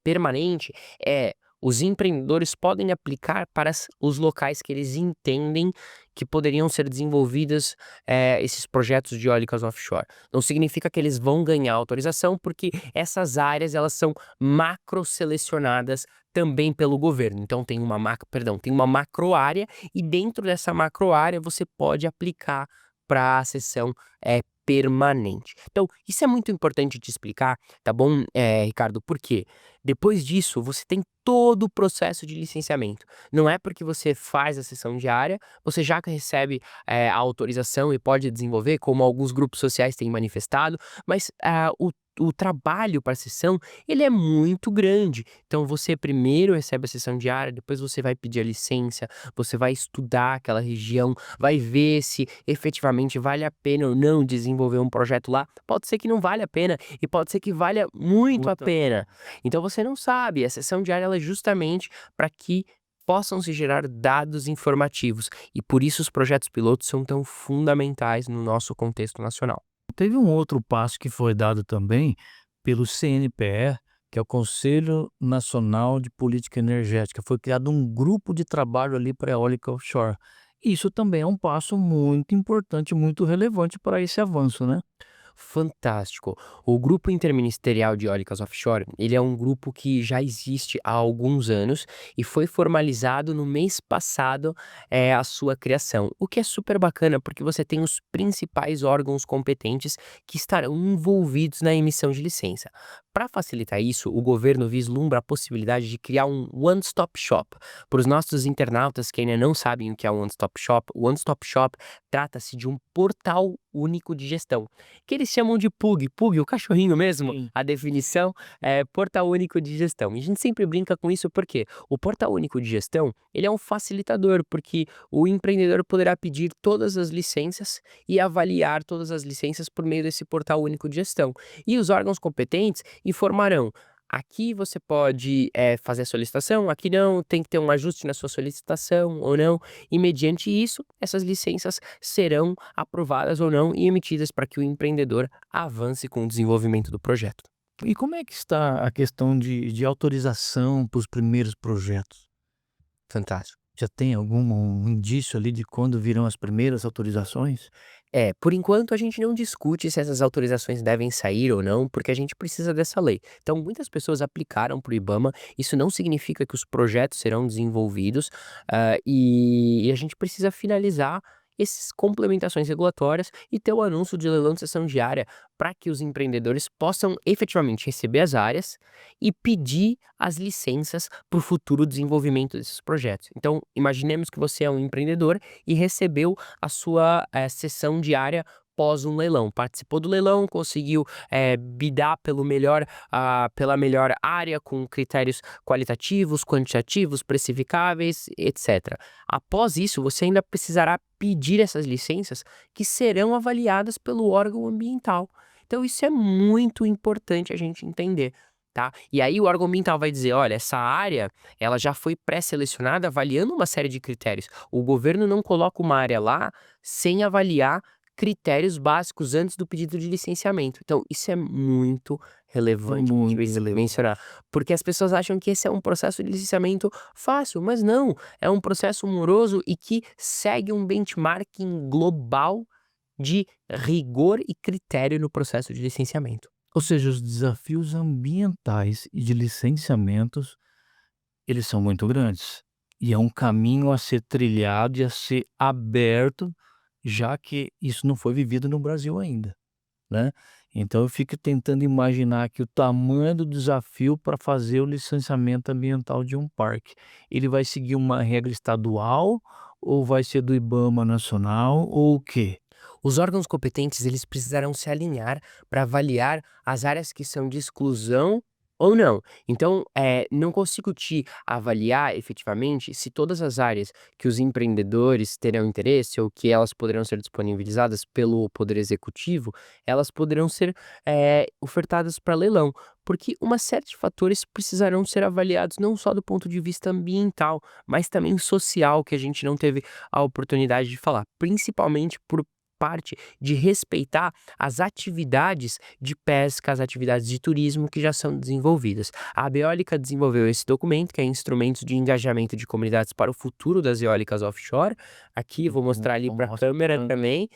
permanente, os empreendedores podem aplicar para os locais que eles entendem que poderiam ser desenvolvidas esses projetos de eólicas offshore. Não significa que eles vão ganhar autorização, porque essas áreas elas são macro-selecionadas também pelo governo. Então tem uma macro-área e dentro dessa macro-área você pode aplicar para a seção permanente. Então, isso é muito importante te explicar, tá bom, Ricardo? Por quê? Depois disso, você tem todo o processo de licenciamento. Não é porque você faz a sessão diária, você já recebe a autorização e pode desenvolver, como alguns grupos sociais têm manifestado, mas o trabalho para a sessão, ele é muito grande. Então você primeiro recebe a sessão diária, depois você vai pedir a licença, você vai estudar aquela região, vai ver se efetivamente vale a pena ou não desenvolver um projeto lá. Pode ser que não vale a pena e pode ser que valha muito a Puta, pena. Então você não sabe, a sessão diária ela é justamente para que possam se gerar dados informativos e por isso os projetos pilotos são tão fundamentais no nosso contexto nacional. teve um outro passo que foi dado também pelo CNPE, que é o Conselho Nacional de Política Energética. Foi criado um grupo de trabalho ali para eólica offshore. Isso também é um passo muito importante, muito relevante para esse avanço, né? Fantástico. O Grupo Interministerial de Eólicas Offshore, ele é um grupo que já existe há alguns anos e foi formalizado no mês passado, a sua criação. O que é super bacana, porque você tem os principais órgãos competentes que estarão envolvidos na emissão de licença. Para facilitar isso, o governo vislumbra a possibilidade de criar um one-stop shop. Para os nossos internautas que ainda não sabem o que é um one-stop shop, o one-stop shop trata-se de um portal único de gestão que eles chamam de PUG. PUG, o cachorrinho mesmo, Sim. a definição é Portal Único de Gestão. E a gente sempre brinca com isso porque o Portal Único de Gestão, ele é um facilitador, porque o empreendedor poderá pedir todas as licenças e avaliar todas as licenças por meio desse Portal Único de Gestão. E os órgãos competentes informarão: aqui você pode fazer a solicitação, aqui não, tem que ter um ajuste na sua solicitação ou não, e mediante isso, essas licenças serão aprovadas ou não e emitidas para que o empreendedor avance com o desenvolvimento do projeto. E como é que está a questão de autorização para os primeiros projetos? Fantástico. Já tem algum um indício ali de quando virão as primeiras autorizações? É, por enquanto a gente não discute se essas autorizações devem sair ou não, porque a gente precisa dessa lei. Então, muitas pessoas aplicaram para o IBAMA, isso não significa que os projetos serão desenvolvidos, e a gente precisa finalizar essas complementações regulatórias e ter o anúncio de leilão de sessão diária para que os empreendedores possam efetivamente receber as áreas e pedir as licenças para o futuro desenvolvimento desses projetos. Então, imaginemos que você é um empreendedor e recebeu a sua, sessão diária pós um leilão. Participou do leilão, conseguiu, bidar pela melhor área com critérios qualitativos, quantitativos, precificáveis, etcétera. Após isso, você ainda precisará pedir essas licenças que serão avaliadas pelo órgão ambiental. Então isso é muito importante a gente entender, tá. E aí o órgão ambiental vai dizer: "Olha, essa área, ela já foi pré-selecionada avaliando uma série de critérios. O governo não coloca uma área lá sem avaliar critérios básicos antes do pedido de licenciamento". Então isso é muito relevante a gente Muito relevante. mencionar, porque as pessoas acham que esse é um processo de licenciamento fácil, mas não, é um processo moroso e que segue um benchmarking global de rigor e critério no processo de licenciamento. Ou seja, os desafios ambientais e de licenciamentos, eles são muito grandes. E é um caminho a ser trilhado e a ser aberto, já que isso não foi vivido no Brasil ainda, né. Então eu fico tentando imaginar aqui o tamanho do desafio para fazer o licenciamento ambiental de um parque. Ele vai seguir uma regra estadual ou vai ser do IBAMA nacional ou o quê? Os órgãos competentes, eles precisarão se alinhar para avaliar as áreas que são de exclusão ou não. Então, não consigo te avaliar efetivamente se todas as áreas que os empreendedores terão interesse ou que elas poderão ser disponibilizadas pelo Poder Executivo, elas poderão ser, ofertadas para leilão, porque uma série de fatores precisarão ser avaliados não só do ponto de vista ambiental, mas também social, que a gente não teve a oportunidade de falar, principalmente por parte de respeitar as atividades de pesca, as atividades de turismo que já são desenvolvidas. A Beólica desenvolveu esse documento, que é Instrumentos de Engajamento de Comunidades para o Futuro das Eólicas Offshore. Aqui vou mostrar ali para a Nossa, câmera também.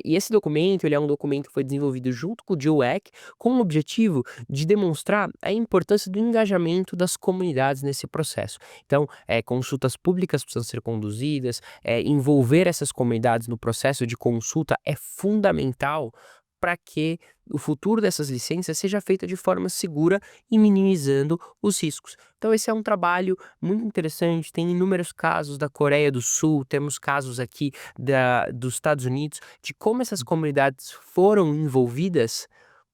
E esse documento, ele é um documento que foi desenvolvido junto com o GIUEC, com o objetivo de demonstrar a importância do engajamento das comunidades nesse processo. Então, consultas públicas precisam ser conduzidas, envolver essas comunidades no processo de consulta é fundamental para que o futuro dessas licenças seja feito de forma segura e minimizando os riscos. Então esse é um trabalho muito interessante, tem inúmeros casos da Coreia do Sul, temos casos aqui dos Estados Unidos, de como essas comunidades foram envolvidas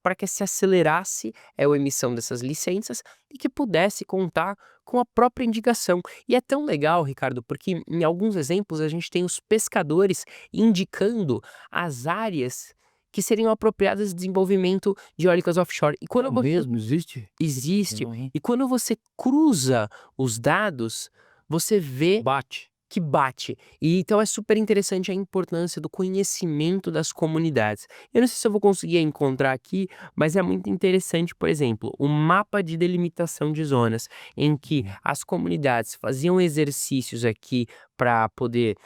para que se acelerasse a emissão dessas licenças e que pudesse contar com a própria indicação. E é tão legal, Ricardo, porque em alguns exemplos a gente tem os pescadores indicando as áreas que seriam apropriadas de desenvolvimento de eólicas offshore. E quando É você mesmo? Existe? existe, Uhum. e quando você cruza os dados, você vê Bate. que bate. E então é super interessante a importância do conhecimento das comunidades. Eu não sei se eu vou conseguir encontrar aqui, mas é muito interessante, por exemplo, o mapa de delimitação de zonas, em que Uhum. as comunidades faziam exercícios aqui para poder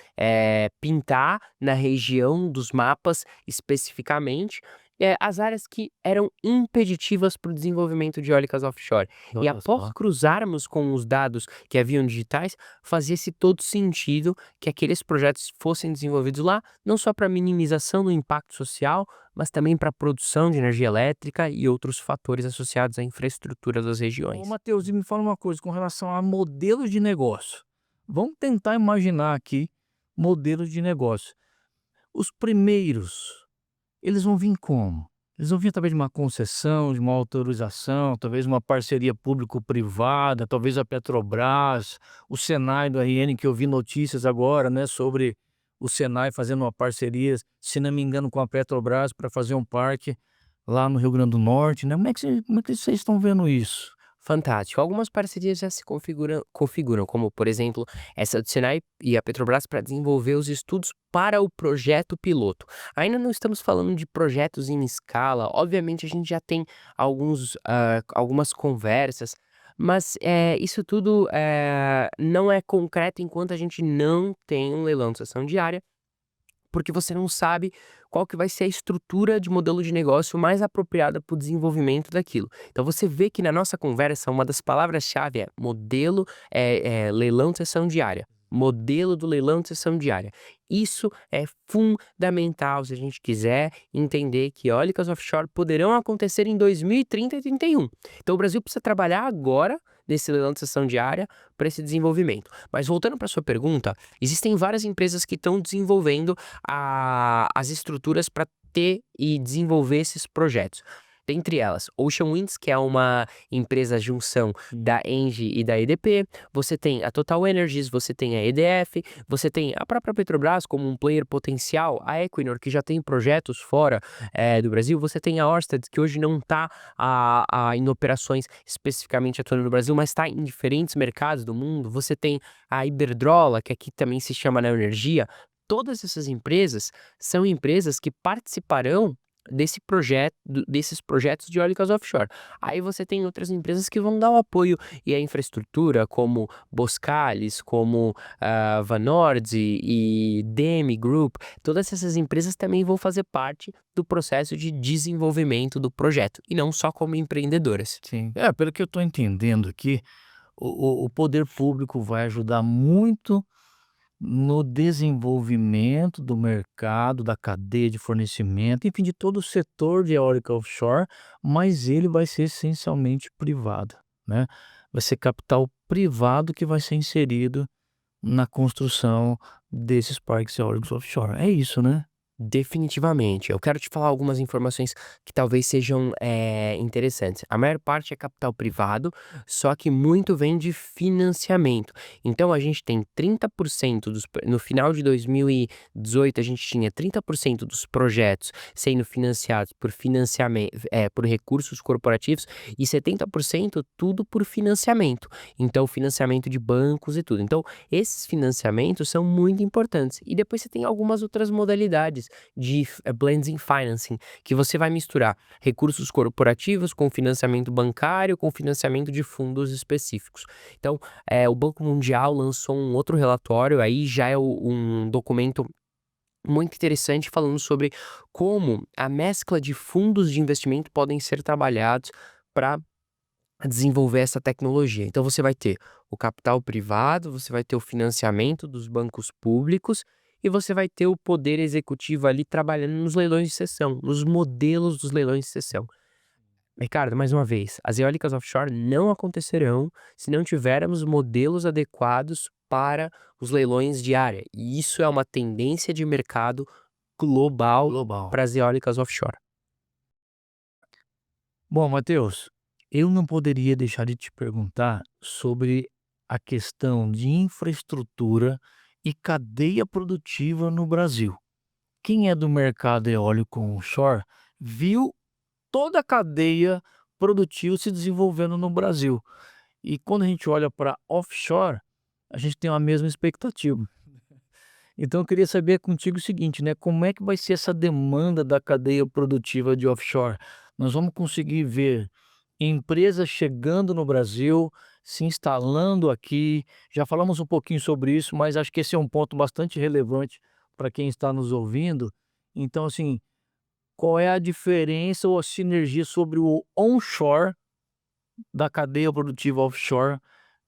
pintar na região dos mapas especificamente. As áreas que eram impeditivas para o desenvolvimento de eólicas offshore. E Olha após só. cruzarmos com os dados que haviam digitais, fazia-se todo sentido que aqueles projetos fossem desenvolvidos lá, não só para minimização do impacto social, mas também para a produção de energia elétrica e outros fatores associados à infraestrutura das Ô, regiões. Matheus, e me fala uma coisa com relação a modelos de negócio. Vamos tentar imaginar aqui modelos de negócio. Os primeiros, eles vão vir como? Eles vão vir através de uma concessão, de uma autorização, talvez uma parceria público-privada, talvez a Petrobras, o Senai do RN, que eu vi notícias agora, né, sobre o Senai fazendo uma parceria, se não me engano, com a Petrobras para fazer um parque lá no Rio Grande do Norte, né? Como é que vocês estão vendo isso? Fantástico. Algumas parcerias já se configuram, como, por exemplo, essa do Senai e a Petrobras para desenvolver os estudos para o projeto piloto. Ainda não estamos falando de projetos em escala, obviamente a gente já tem algumas conversas, mas isso tudo não é concreto enquanto a gente não tem um leilão de sessão diária, porque você não sabe qual que vai ser a estrutura de modelo de negócio mais apropriada para o desenvolvimento daquilo. Então você vê que na nossa conversa uma das palavras-chave é modelo, leilão de sessão diária. Modelo do leilão de sessão diária. Isso é fundamental se a gente quiser entender que eólicas offshore poderão acontecer em 2030 e 31. Então o Brasil precisa trabalhar agora nesse leilão de sessão diária para esse desenvolvimento. Mas voltando para sua pergunta, existem várias empresas que estão desenvolvendo as estruturas para ter e desenvolver esses projetos. Dentre elas, Ocean Winds, que é uma empresa junção da Engie e da EDP, você tem a Total Energies, você tem a EDF, você tem a própria Petrobras como um player potencial, a Equinor, que já tem projetos fora do Brasil, você tem a Ørsted, que hoje não está em operações especificamente atuando no Brasil, mas está em diferentes mercados do mundo, você tem a Iberdrola, que aqui também se chama Neoenergia. Todas essas empresas são empresas que participarão desses projetos de eólicas offshore. Aí você tem outras empresas que vão dar o apoio e a infraestrutura, como Boskalis, como Vanords e DEME Group. Todas essas empresas também vão fazer parte do processo de desenvolvimento do projeto, e não só como empreendedoras. Sim. É, pelo que eu estou entendendo aqui, o poder público vai ajudar muito no desenvolvimento do mercado, da cadeia de fornecimento, enfim, de todo o setor de eólica offshore, mas ele vai ser essencialmente privado, né? Vai ser capital privado que vai ser inserido na construção desses parques eólicos offshore. É isso, né? Definitivamente. Eu quero te falar algumas informações que talvez sejam interessantes. A maior parte é capital privado, só que muito vem de financiamento. Então a gente tem 30% no final de 2018, a gente tinha 30% dos projetos sendo financiados por financiamento, por recursos corporativos, e 70% tudo por financiamento. Então, financiamento de bancos e tudo. Então, esses financiamentos são muito importantes. E depois você tem algumas outras modalidades de blending financing, que você vai misturar recursos corporativos com financiamento bancário, com financiamento de fundos específicos. Então, o Banco Mundial lançou um outro relatório, aí já é um documento muito interessante falando sobre como a mescla de fundos de investimento podem ser trabalhados para desenvolver essa tecnologia. Então você vai ter o capital privado, você vai ter o financiamento dos bancos públicos e você vai ter o poder executivo ali trabalhando nos leilões de cessão, nos modelos dos leilões de cessão. Ricardo, mais uma vez, as eólicas offshore não acontecerão se não tivermos modelos adequados para os leilões de área. E isso é uma tendência de mercado global Global. para as eólicas offshore. Bom, Matheus, eu não poderia deixar de te perguntar sobre a questão de infraestrutura e cadeia produtiva no Brasil. Quem é do mercado eólico onshore viu toda a cadeia produtiva se desenvolvendo no Brasil. E quando a gente olha para offshore, a gente tem a mesma expectativa. Então eu queria saber contigo o seguinte, né, como é que vai ser essa demanda da cadeia produtiva de offshore? Nós vamos conseguir ver empresas chegando no Brasil, se instalando aqui. Já falamos um pouquinho sobre isso, mas acho que esse é um ponto bastante relevante para quem está nos ouvindo. Então, assim, qual é a diferença ou a sinergia sobre o onshore da cadeia produtiva offshore? O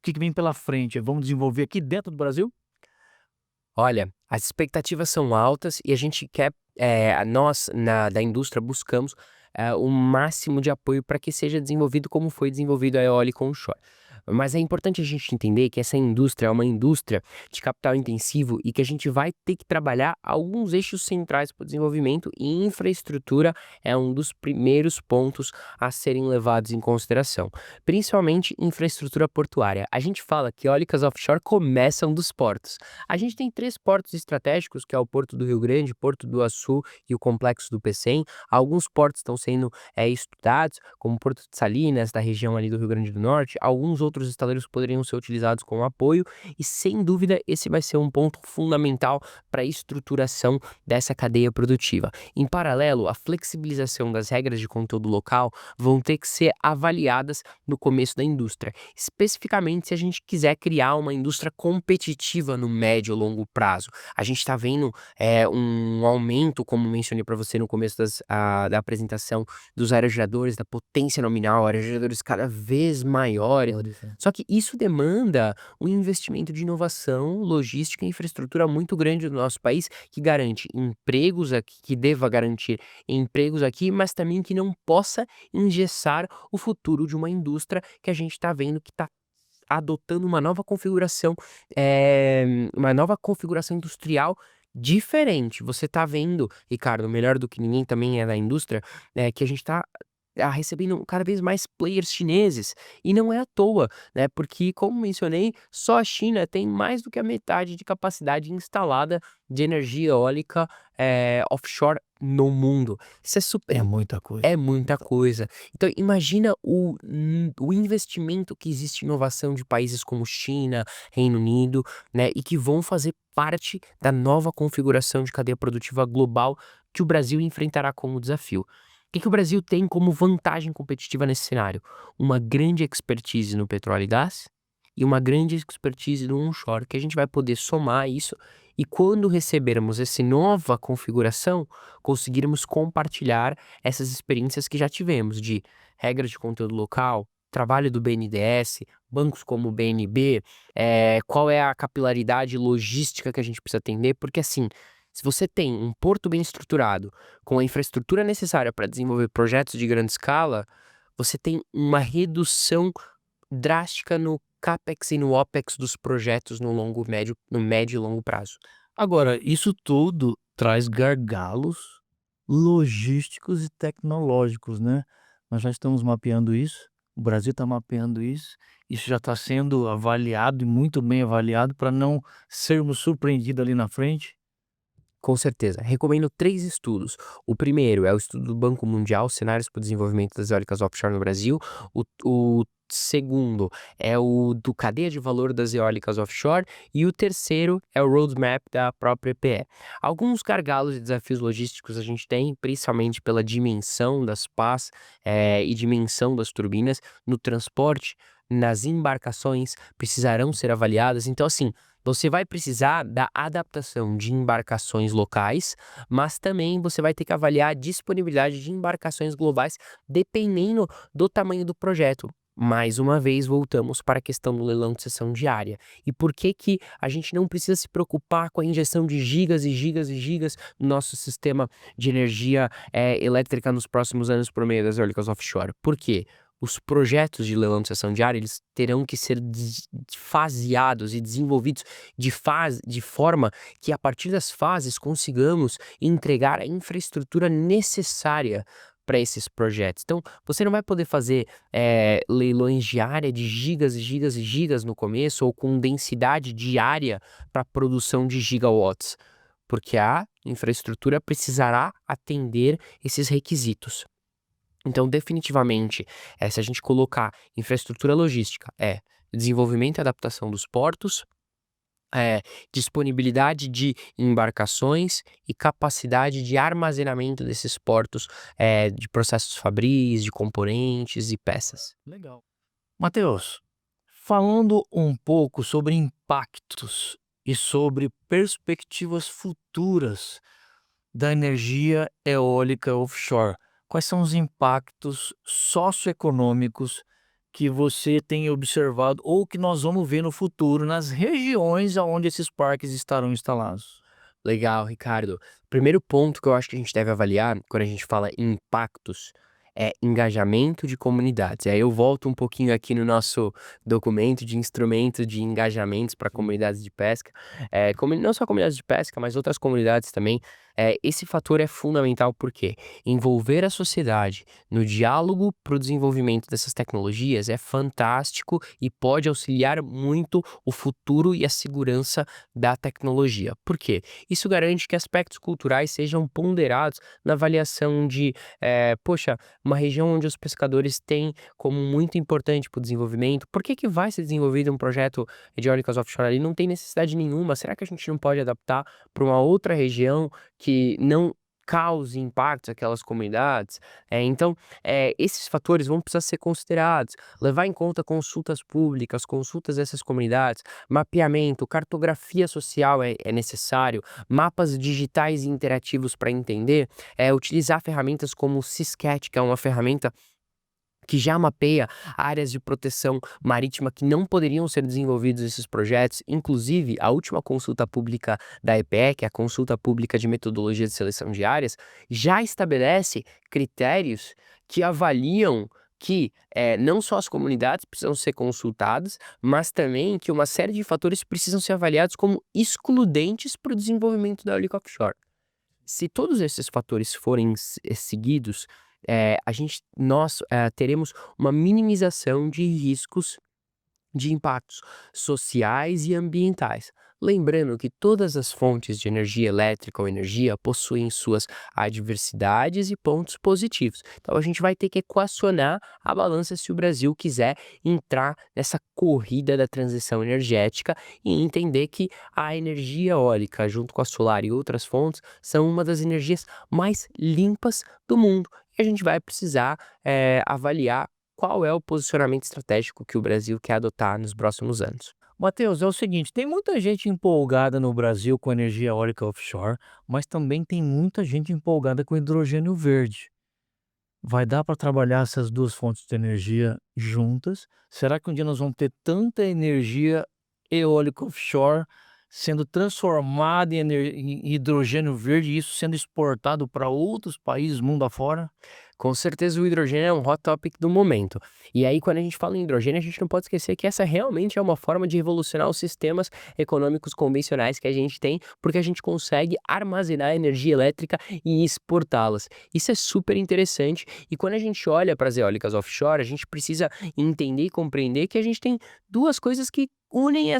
que que vem pela frente? Vamos desenvolver aqui dentro do Brasil? Olha, as expectativas são altas e a gente quer, nós da indústria buscamos, o máximo de apoio para que seja desenvolvido como foi desenvolvido a eólica onshore. Mas é importante a gente entender que essa indústria é uma indústria de capital intensivo e que a gente vai ter que trabalhar alguns eixos centrais para o desenvolvimento e infraestrutura é um dos primeiros pontos a serem levados em consideração, principalmente infraestrutura portuária. A gente fala que eólicas offshore começam dos portos. A gente tem 3 portos estratégicos, que é o Porto do Rio Grande, Porto do Açu e o Complexo do Pecém. Alguns portos estão sendo, estudados, como o Porto de Salinas, da região ali do Rio Grande do Norte. Alguns outros estaleiros poderiam ser utilizados como apoio e, sem dúvida, esse vai ser um ponto fundamental para a estruturação dessa cadeia produtiva. Em paralelo, a flexibilização das regras de conteúdo local vão ter que ser avaliadas no começo da indústria, especificamente se a gente quiser criar uma indústria competitiva no médio e longo prazo. A gente está vendo um aumento, como mencionei para você no começo da apresentação, dos aerogeradores, da potência nominal, aerogeradores cada vez maiores. Só que isso demanda um investimento de inovação, logística e infraestrutura muito grande do nosso país, que garante empregos aqui, que deva garantir empregos aqui, mas também que não possa engessar o futuro de uma indústria que a gente está vendo que está adotando uma nova configuração industrial diferente. Você tá vendo, Ricardo, melhor do que ninguém também é da indústria, que a gente tá recebendo cada vez mais players chineses, e não é à toa, né, porque como mencionei, só a China tem mais do que a metade de capacidade instalada de energia eólica, offshore no mundo. Isso é É super muita coisa. é muita coisa. Então imagina o investimento que existe em inovação de países como China, Reino Unido, né, e que vão fazer parte da nova configuração de cadeia produtiva global que o Brasil enfrentará como desafio. O que que o Brasil tem como vantagem competitiva nesse cenário? Uma grande expertise no petróleo e gás e uma grande expertise no onshore, que a gente vai poder somar isso e quando recebermos essa nova configuração, conseguirmos compartilhar essas experiências que já tivemos de regras de conteúdo local, trabalho do BNDES, bancos como o BNB, qual é a capilaridade logística que a gente precisa atender, porque assim, se você tem um porto bem estruturado, com a infraestrutura necessária para desenvolver projetos de grande escala, você tem uma redução drástica no capex e no opex dos projetos no médio e longo prazo. Agora, isso tudo traz gargalos logísticos e tecnológicos, né. Nós já estamos mapeando isso, o Brasil está mapeando isso já está sendo avaliado e muito bem avaliado para não sermos surpreendidos ali na frente. Com certeza. Recomendo 3 estudos. O primeiro é o estudo do Banco Mundial, Cenários para o Desenvolvimento das Eólicas Offshore no Brasil. O segundo é o do Cadeia de Valor das Eólicas Offshore. E o terceiro é o Roadmap da própria EPE. Alguns gargalos e desafios logísticos a gente tem, principalmente pela dimensão das pás, e dimensão das turbinas. No transporte, nas embarcações, precisarão ser avaliadas. Então, assim, você vai precisar da adaptação de embarcações locais, mas também você vai ter que avaliar a disponibilidade de embarcações globais, dependendo do tamanho do projeto. Mais uma vez, voltamos para a questão do leilão de cessão diária. E por que que a gente não precisa se preocupar com a injeção de gigas e gigas e gigas no nosso sistema de energia elétrica nos próximos anos por meio das eólicas offshore? Por quê? Os projetos de leilão de cessão diária, eles terão que ser faseados e desenvolvidos de forma que a partir das fases consigamos entregar a infraestrutura necessária para esses projetos. Então, você não vai poder fazer leilões de área de gigas e gigas e gigas no começo ou com densidade diária para produção de gigawatts, porque a infraestrutura precisará atender esses requisitos. Então, definitivamente, se a gente colocar infraestrutura logística, desenvolvimento e adaptação dos portos, disponibilidade de embarcações e capacidade de armazenamento desses portos, de processos fabris, de componentes e peças. Legal. Matheus, falando um pouco sobre impactos e sobre perspectivas futuras da energia eólica offshore, quais são os impactos socioeconômicos que você tem observado ou que nós vamos ver no futuro nas regiões aonde esses parques estarão instalados? Legal, Ricardo. Primeiro ponto que eu acho que a gente deve avaliar quando a gente fala em impactos é engajamento de comunidades. Aí eu volto um pouquinho aqui no nosso documento de instrumento de engajamentos para comunidades de pesca. Não só comunidades de pesca, mas outras comunidades também. Esse fator é fundamental porque envolver a sociedade no diálogo para o desenvolvimento dessas tecnologias é fantástico e pode auxiliar muito o futuro e a segurança da tecnologia. Por quê? Isso garante que aspectos culturais sejam ponderados na avaliação de, poxa, uma região onde os pescadores têm como muito importante para o desenvolvimento, por que que vai ser desenvolvido um projeto de eólicas offshore ali? Não tem necessidade nenhuma. Será que a gente não pode adaptar para uma outra região que não cause impactos àquelas comunidades? Então, esses fatores vão precisar ser considerados, levar em conta consultas públicas, consultas dessas comunidades, mapeamento, cartografia social é necessário, mapas digitais e interativos para entender, utilizar ferramentas como o Siscat, que é uma ferramenta que já mapeia áreas de proteção marítima que não poderiam ser desenvolvidos esses projetos. Inclusive, a última consulta pública da EPE, que é a consulta pública de metodologia de seleção de áreas, já estabelece critérios que avaliam que não só as comunidades precisam ser consultadas, mas também que uma série de fatores precisam ser avaliados como excludentes para o desenvolvimento da eólica offshore. Se todos esses fatores forem seguidos, nós teremos uma minimização de riscos de impactos sociais e ambientais. Lembrando que todas as fontes de energia elétrica ou energia possuem suas adversidades e pontos positivos. Então a gente vai ter que equacionar a balança se o Brasil quiser entrar nessa corrida da transição energética e entender que a energia eólica, junto com a solar e outras fontes, são uma das energias mais limpas do mundo. E a gente vai precisar avaliar qual é o posicionamento estratégico que o Brasil quer adotar nos próximos anos. Matheus, é o seguinte, tem muita gente empolgada no Brasil com energia eólica offshore, mas também tem muita gente empolgada com hidrogênio verde. Vai dar para trabalhar essas duas fontes de energia juntas? Será que um dia nós vamos ter tanta energia eólica offshore sendo transformada em hidrogênio verde e isso sendo exportado para outros países mundo afora? Com certeza o hidrogênio é um hot topic do momento. E aí, quando a gente fala em hidrogênio, a gente não pode esquecer que essa realmente é uma forma de revolucionar os sistemas econômicos convencionais que a gente tem, porque a gente consegue armazenar energia elétrica e exportá-las. Isso é super interessante. E quando a gente olha para as eólicas offshore, a gente precisa entender e compreender que a gente tem duas coisas que unem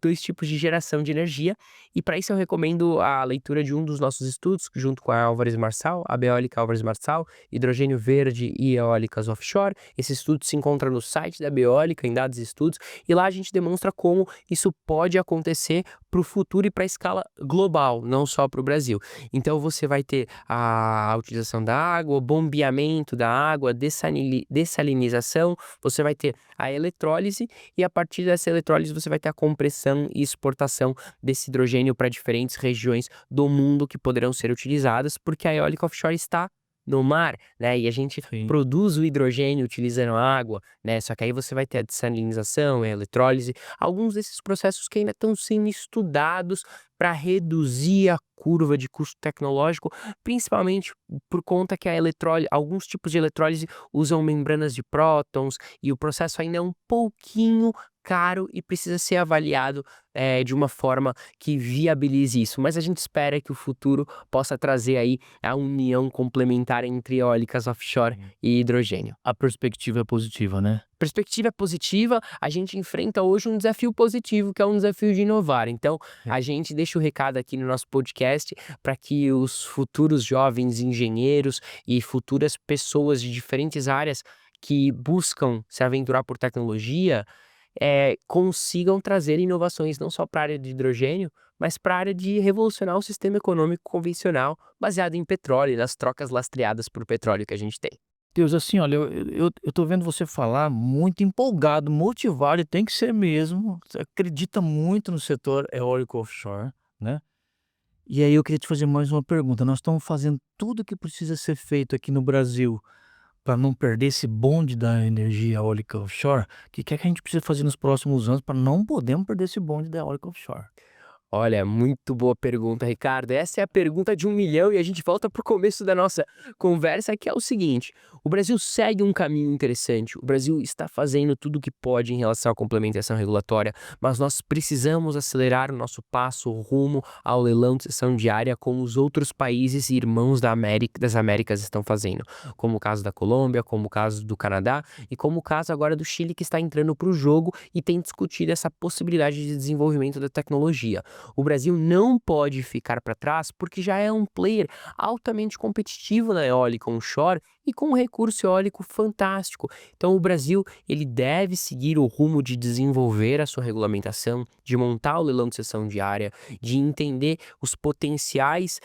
dois tipos de geração de energia. E para isso eu recomendo a leitura de um dos nossos estudos, junto com a Álvares Marçal, a Beólica Álvares Marçal, Hidrogênio Verde e Eólicas Offshore. Esse estudo se encontra no site da Beólica, em Dados e Estudos, e lá a gente demonstra como isso pode acontecer para o futuro e para a escala global, não só para o Brasil. Então você vai ter a utilização da água, o bombeamento da água, dessalinização, você vai ter a eletrólise e a partir dessa eletrólise você vai ter a compressão e exportação desse hidrogênio para diferentes regiões do mundo que poderão ser utilizadas, porque a eólica offshore está no mar, né? E a gente Sim. produz o hidrogênio utilizando água, né? Só que aí você vai ter a dessalinização, a eletrólise, alguns desses processos que ainda estão sendo estudados para reduzir a curva de custo tecnológico, principalmente por conta que alguns tipos de eletrólise usam membranas de prótons e o processo ainda é um pouquinho caro e precisa ser avaliado de uma forma que viabilize isso. Mas a gente espera que o futuro possa trazer aí a união complementar entre eólicas offshore e hidrogênio. A perspectiva é positiva, né? Perspectiva é positiva, a gente enfrenta hoje um desafio positivo, que é um desafio de inovar. Então, É. a gente deixa o recado aqui no nosso podcast para que os futuros jovens engenheiros e futuras pessoas de diferentes áreas que buscam se aventurar por tecnologia consigam trazer inovações não só para a área de hidrogênio, mas para a área de revolucionar o sistema econômico convencional baseado em petróleo e nas trocas lastreadas por petróleo que a gente tem. Deus, assim, olha, eu tô vendo você falar muito empolgado, motivado, e tem que ser mesmo. Você acredita muito no setor eólico offshore, né? E aí eu queria te fazer mais uma pergunta. Nós estamos fazendo tudo o que precisa ser feito aqui no Brasil para não perder esse bonde da energia eólica offshore. O que é que a gente precisa fazer nos próximos anos para não podermos perder esse bonde da eólica offshore? Olha, muito boa pergunta, Ricardo. Essa é a pergunta de 1 milhão e a gente volta para o começo da nossa conversa, que é o seguinte: o Brasil segue um caminho interessante. O Brasil está fazendo tudo o que pode em relação à complementação regulatória, mas nós precisamos acelerar o nosso passo rumo ao leilão de cessão diária, como os outros países irmãos das Américas estão fazendo, como o caso da Colômbia, como o caso do Canadá e como o caso agora do Chile, que está entrando para o jogo e tem discutido essa possibilidade de desenvolvimento da tecnologia. O Brasil não pode ficar para trás porque já é um player altamente competitivo na eólica onshore e com um recurso eólico fantástico. Então o Brasil ele deve seguir o rumo de desenvolver a sua regulamentação, de montar o leilão de cessão diária, de entender os potenciais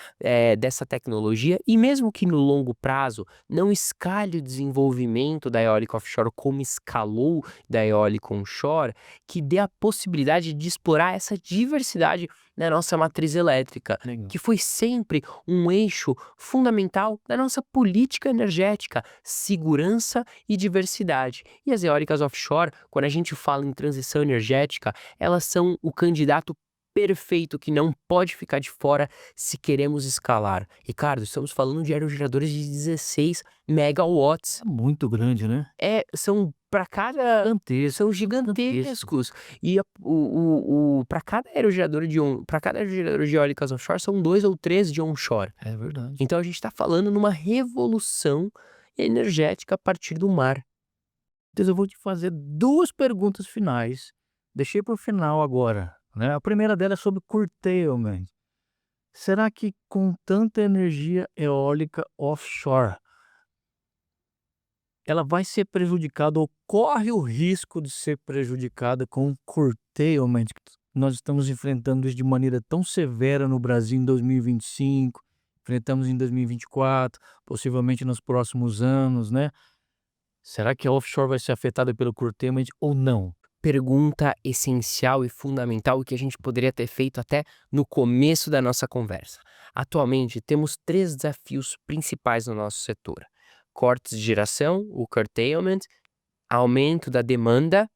dessa tecnologia e mesmo que no longo prazo não escale o desenvolvimento da eólica offshore como escalou da eólica onshore, que dê a possibilidade de explorar essa diversidade na nossa matriz elétrica, Legal. que foi sempre um eixo fundamental da nossa política energética, segurança e diversidade. E as eólicas offshore, quando a gente fala em transição energética, elas são o candidato perfeito que não pode ficar de fora se queremos escalar. Ricardo, estamos falando de aerogeradores de 16 megawatts. É muito grande, né? São para cada Gigantesco. são gigantescos. E para cada aerogerador de eólicas offshore são 2 ou 3 de onshore. É verdade. Então a gente está falando numa revolução energética a partir do mar. Então eu vou te fazer duas perguntas finais. Deixei para o final agora, né? A primeira dela é sobre curtailment. Será que com tanta energia eólica offshore, ela vai ser prejudicada ou corre o risco de ser prejudicada com o curtailment? Nós estamos enfrentando isso de maneira tão severa no Brasil em 2025, enfrentamos em 2024, possivelmente nos próximos anos, né? Será que a offshore vai ser afetada pelo curtailment ou não? Pergunta essencial e fundamental que a gente poderia ter feito até no começo da nossa conversa. Atualmente, temos 3 desafios principais no nosso setor: cortes de geração, o curtailment, aumento da demanda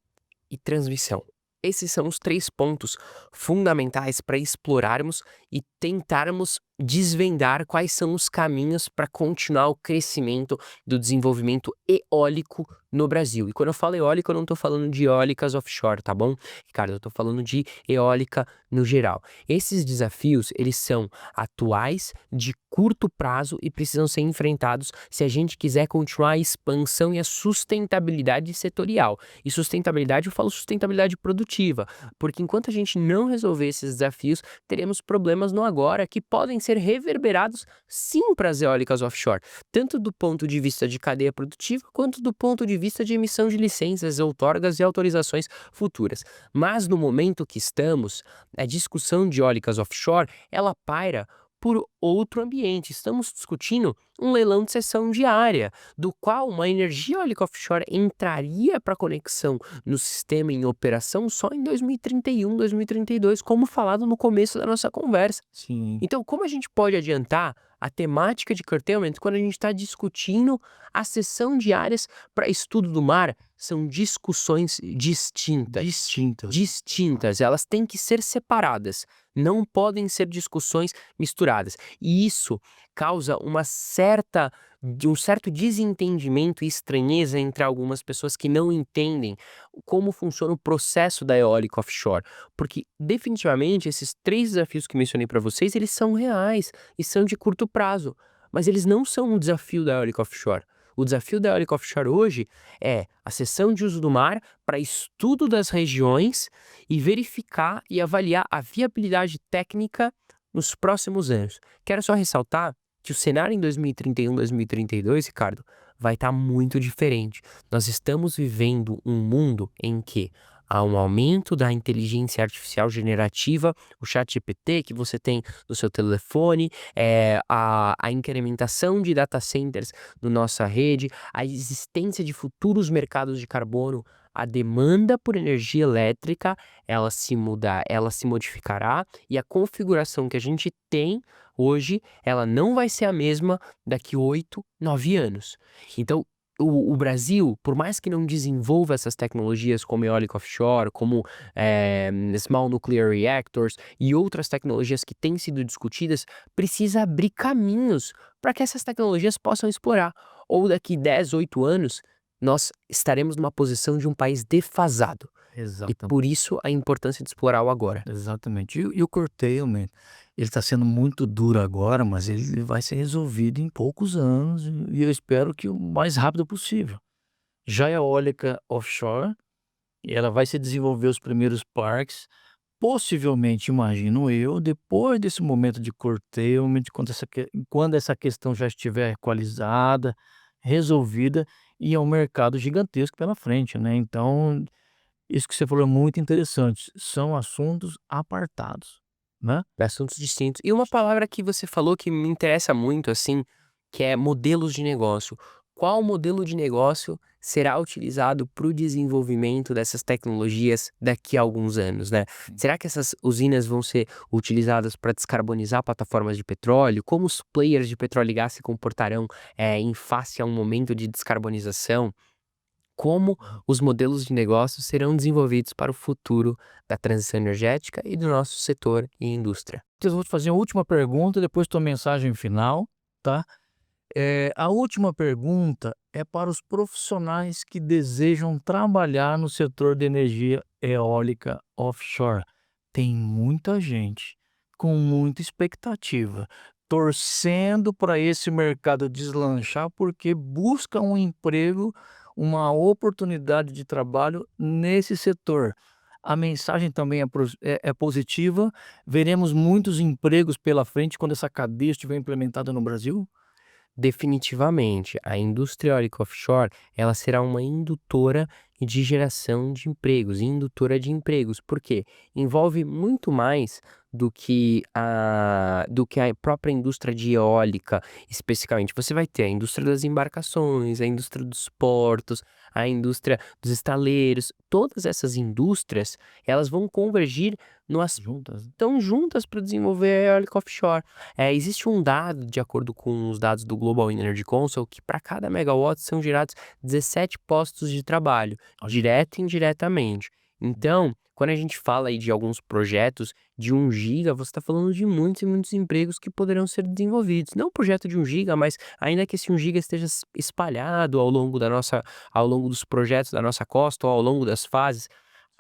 e transmissão. Esses são os 3 pontos fundamentais para explorarmos e tentarmos desvendar quais são os caminhos para continuar o crescimento do desenvolvimento eólico no Brasil. E quando eu falo eólica, eu não estou falando de eólicas offshore, tá bom, Ricardo? Eu estou falando de eólica no geral. Esses desafios, eles são atuais, de curto prazo e precisam ser enfrentados se a gente quiser continuar a expansão e a sustentabilidade setorial. E sustentabilidade, eu falo sustentabilidade produtiva, porque enquanto a gente não resolver esses desafios, teremos problemas no agora que podem ser reverberados sim para as eólicas offshore, tanto do ponto de vista de cadeia produtiva, quanto do ponto de vista de emissão de licenças, outorgas e autorizações futuras. Mas no momento que estamos, a discussão de eólicas offshore, ela paira por outro ambiente. Estamos discutindo um leilão de cessão diária, do qual uma energia eólica offshore entraria para conexão no sistema em operação só em 2031, 2032, como falado no começo da nossa conversa. Sim. Então, como a gente pode adiantar a temática de curtailment quando a gente está discutindo a cessão de áreas para estudo do mar, são discussões distintas. Distintas. Distintas, elas têm que ser separadas, não podem ser discussões misturadas. E isso causa um certo desentendimento e estranheza entre algumas pessoas que não entendem como funciona o processo da eólica offshore. Porque definitivamente esses 3 desafios que mencionei para vocês, eles são reais e são de curto prazo, mas eles não são um desafio da eólica offshore. O desafio da eólica offshore hoje é a cessão de uso do mar para estudo das regiões e verificar e avaliar a viabilidade técnica nos próximos anos. Quero só ressaltar que o cenário em 2031, 2032, Ricardo, vai estar muito diferente. Nós estamos vivendo um mundo em que há um aumento da inteligência artificial generativa, o ChatGPT que você tem no seu telefone, a incrementação de data centers na nossa rede, a existência de futuros mercados de carbono, a demanda por energia elétrica, ela se modificará e a configuração que a gente tem hoje, ela não vai ser a mesma daqui 8, 9 anos. Então, o Brasil, por mais que não desenvolva essas tecnologias como eólica offshore, como small nuclear reactors e outras tecnologias que têm sido discutidas, precisa abrir caminhos para que essas tecnologias possam explorar. Ou daqui 10, 8 anos, nós estaremos numa posição de um país defasado. E Exatamente. por isso a importância de explorar o agora. Exatamente. E o curtailment, ele está sendo muito duro agora, mas ele vai ser resolvido em poucos anos e eu espero que o mais rápido possível. Já a eólica offshore, ela vai se desenvolver os primeiros parques, possivelmente, imagino eu, depois desse momento de curtailment, quando essa questão já estiver equalizada, resolvida, e é um mercado gigantesco pela frente, né. Então, isso que você falou é muito interessante, são assuntos apartados, né. Assuntos distintos. E uma palavra que você falou que me interessa muito, assim, que é modelos de negócio. Qual modelo de negócio será utilizado para o desenvolvimento dessas tecnologias daqui a alguns anos, né? Será que essas usinas vão ser utilizadas para descarbonizar plataformas de petróleo? Como os players de petróleo e gás se comportarão, em face a um momento de descarbonização? Como os modelos de negócio serão desenvolvidos para o futuro da transição energética e do nosso setor e indústria. Então eu vou te fazer a última pergunta, depois tua mensagem final, tá. A última pergunta é para os profissionais que desejam trabalhar no setor de energia eólica offshore. Tem muita gente com muita expectativa, torcendo para esse mercado deslanchar, porque busca um emprego, uma oportunidade de trabalho nesse setor. A mensagem também é positiva. Veremos muitos empregos pela frente quando essa cadeia estiver implementada no Brasil? Definitivamente, a indústria eólica offshore, ela será uma indutora de geração de empregos, indutora de empregos, porque envolve muito mais do que a própria indústria de eólica, especificamente. Você vai ter a indústria das embarcações, a indústria dos portos, a indústria dos estaleiros, todas essas indústrias, elas vão convergir no Juntas? estão juntas para desenvolver a eólica offshore. Existe um dado, de acordo com os dados do Global Energy Council, que para cada megawatt são gerados 17 postos de trabalho, direto e indiretamente. Então, quando a gente fala aí de alguns projetos de 1 giga, você está falando de muitos e muitos empregos que poderão ser desenvolvidos. Não um projeto de 1 giga, mas ainda que esse 1 giga esteja espalhado ao longo dos projetos da nossa costa ou ao longo das fases,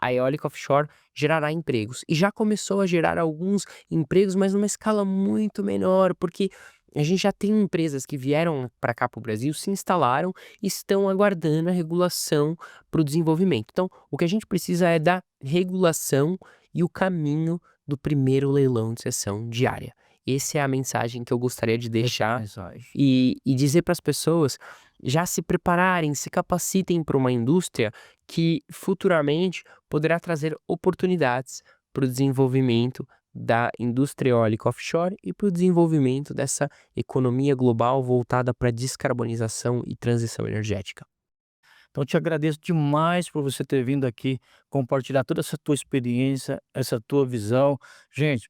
a eólica offshore gerará empregos. E já começou a gerar alguns empregos, mas numa escala muito menor, porque a gente já tem empresas que vieram para cá para o Brasil, se instalaram e estão aguardando a regulação para o desenvolvimento. Então, o que a gente precisa é da regulação e o caminho do primeiro leilão de cessão diária. Essa é a mensagem que eu gostaria de deixar Mensagem. e dizer para as pessoas já se prepararem, se capacitem para uma indústria que futuramente poderá trazer oportunidades para o desenvolvimento da indústria eólica offshore e para o desenvolvimento dessa economia global voltada para descarbonização e transição energética. Então, eu te agradeço demais por você ter vindo aqui compartilhar toda essa tua experiência, essa tua visão. Gente,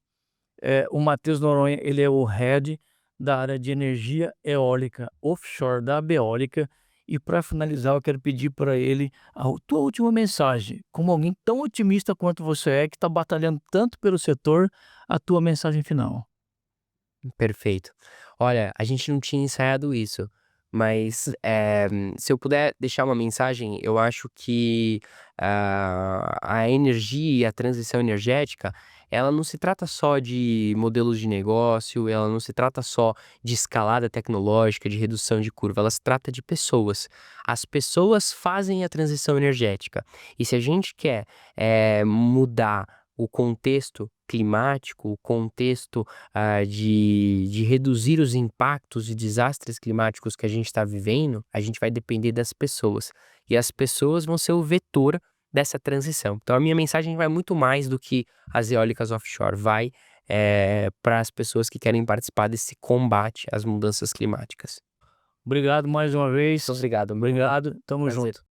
o Matheus Noronha, ele é o head da área de energia eólica offshore da Beólica E para finalizar, eu quero pedir para ele a tua última mensagem, como alguém tão otimista quanto você é, que está batalhando tanto pelo setor, a tua mensagem final. Perfeito. Olha, a gente não tinha ensaiado isso, mas, se eu puder deixar uma mensagem, eu acho que, a energia e a transição energética, ela não se trata só de modelos de negócio, ela não se trata só de escalada tecnológica, de redução de curva, ela se trata de pessoas. As pessoas fazem a transição energética. E se a gente quer, mudar o contexto climático, o contexto de reduzir os impactos e desastres climáticos que a gente está vivendo, a gente vai depender das pessoas. E as pessoas vão ser o vetor dessa transição. Então a minha mensagem vai muito mais do que as eólicas offshore, vai para as pessoas que querem participar desse combate às mudanças climáticas. Obrigado mais uma Muito vez. obrigado, Obrigado, tamo prazer. junto.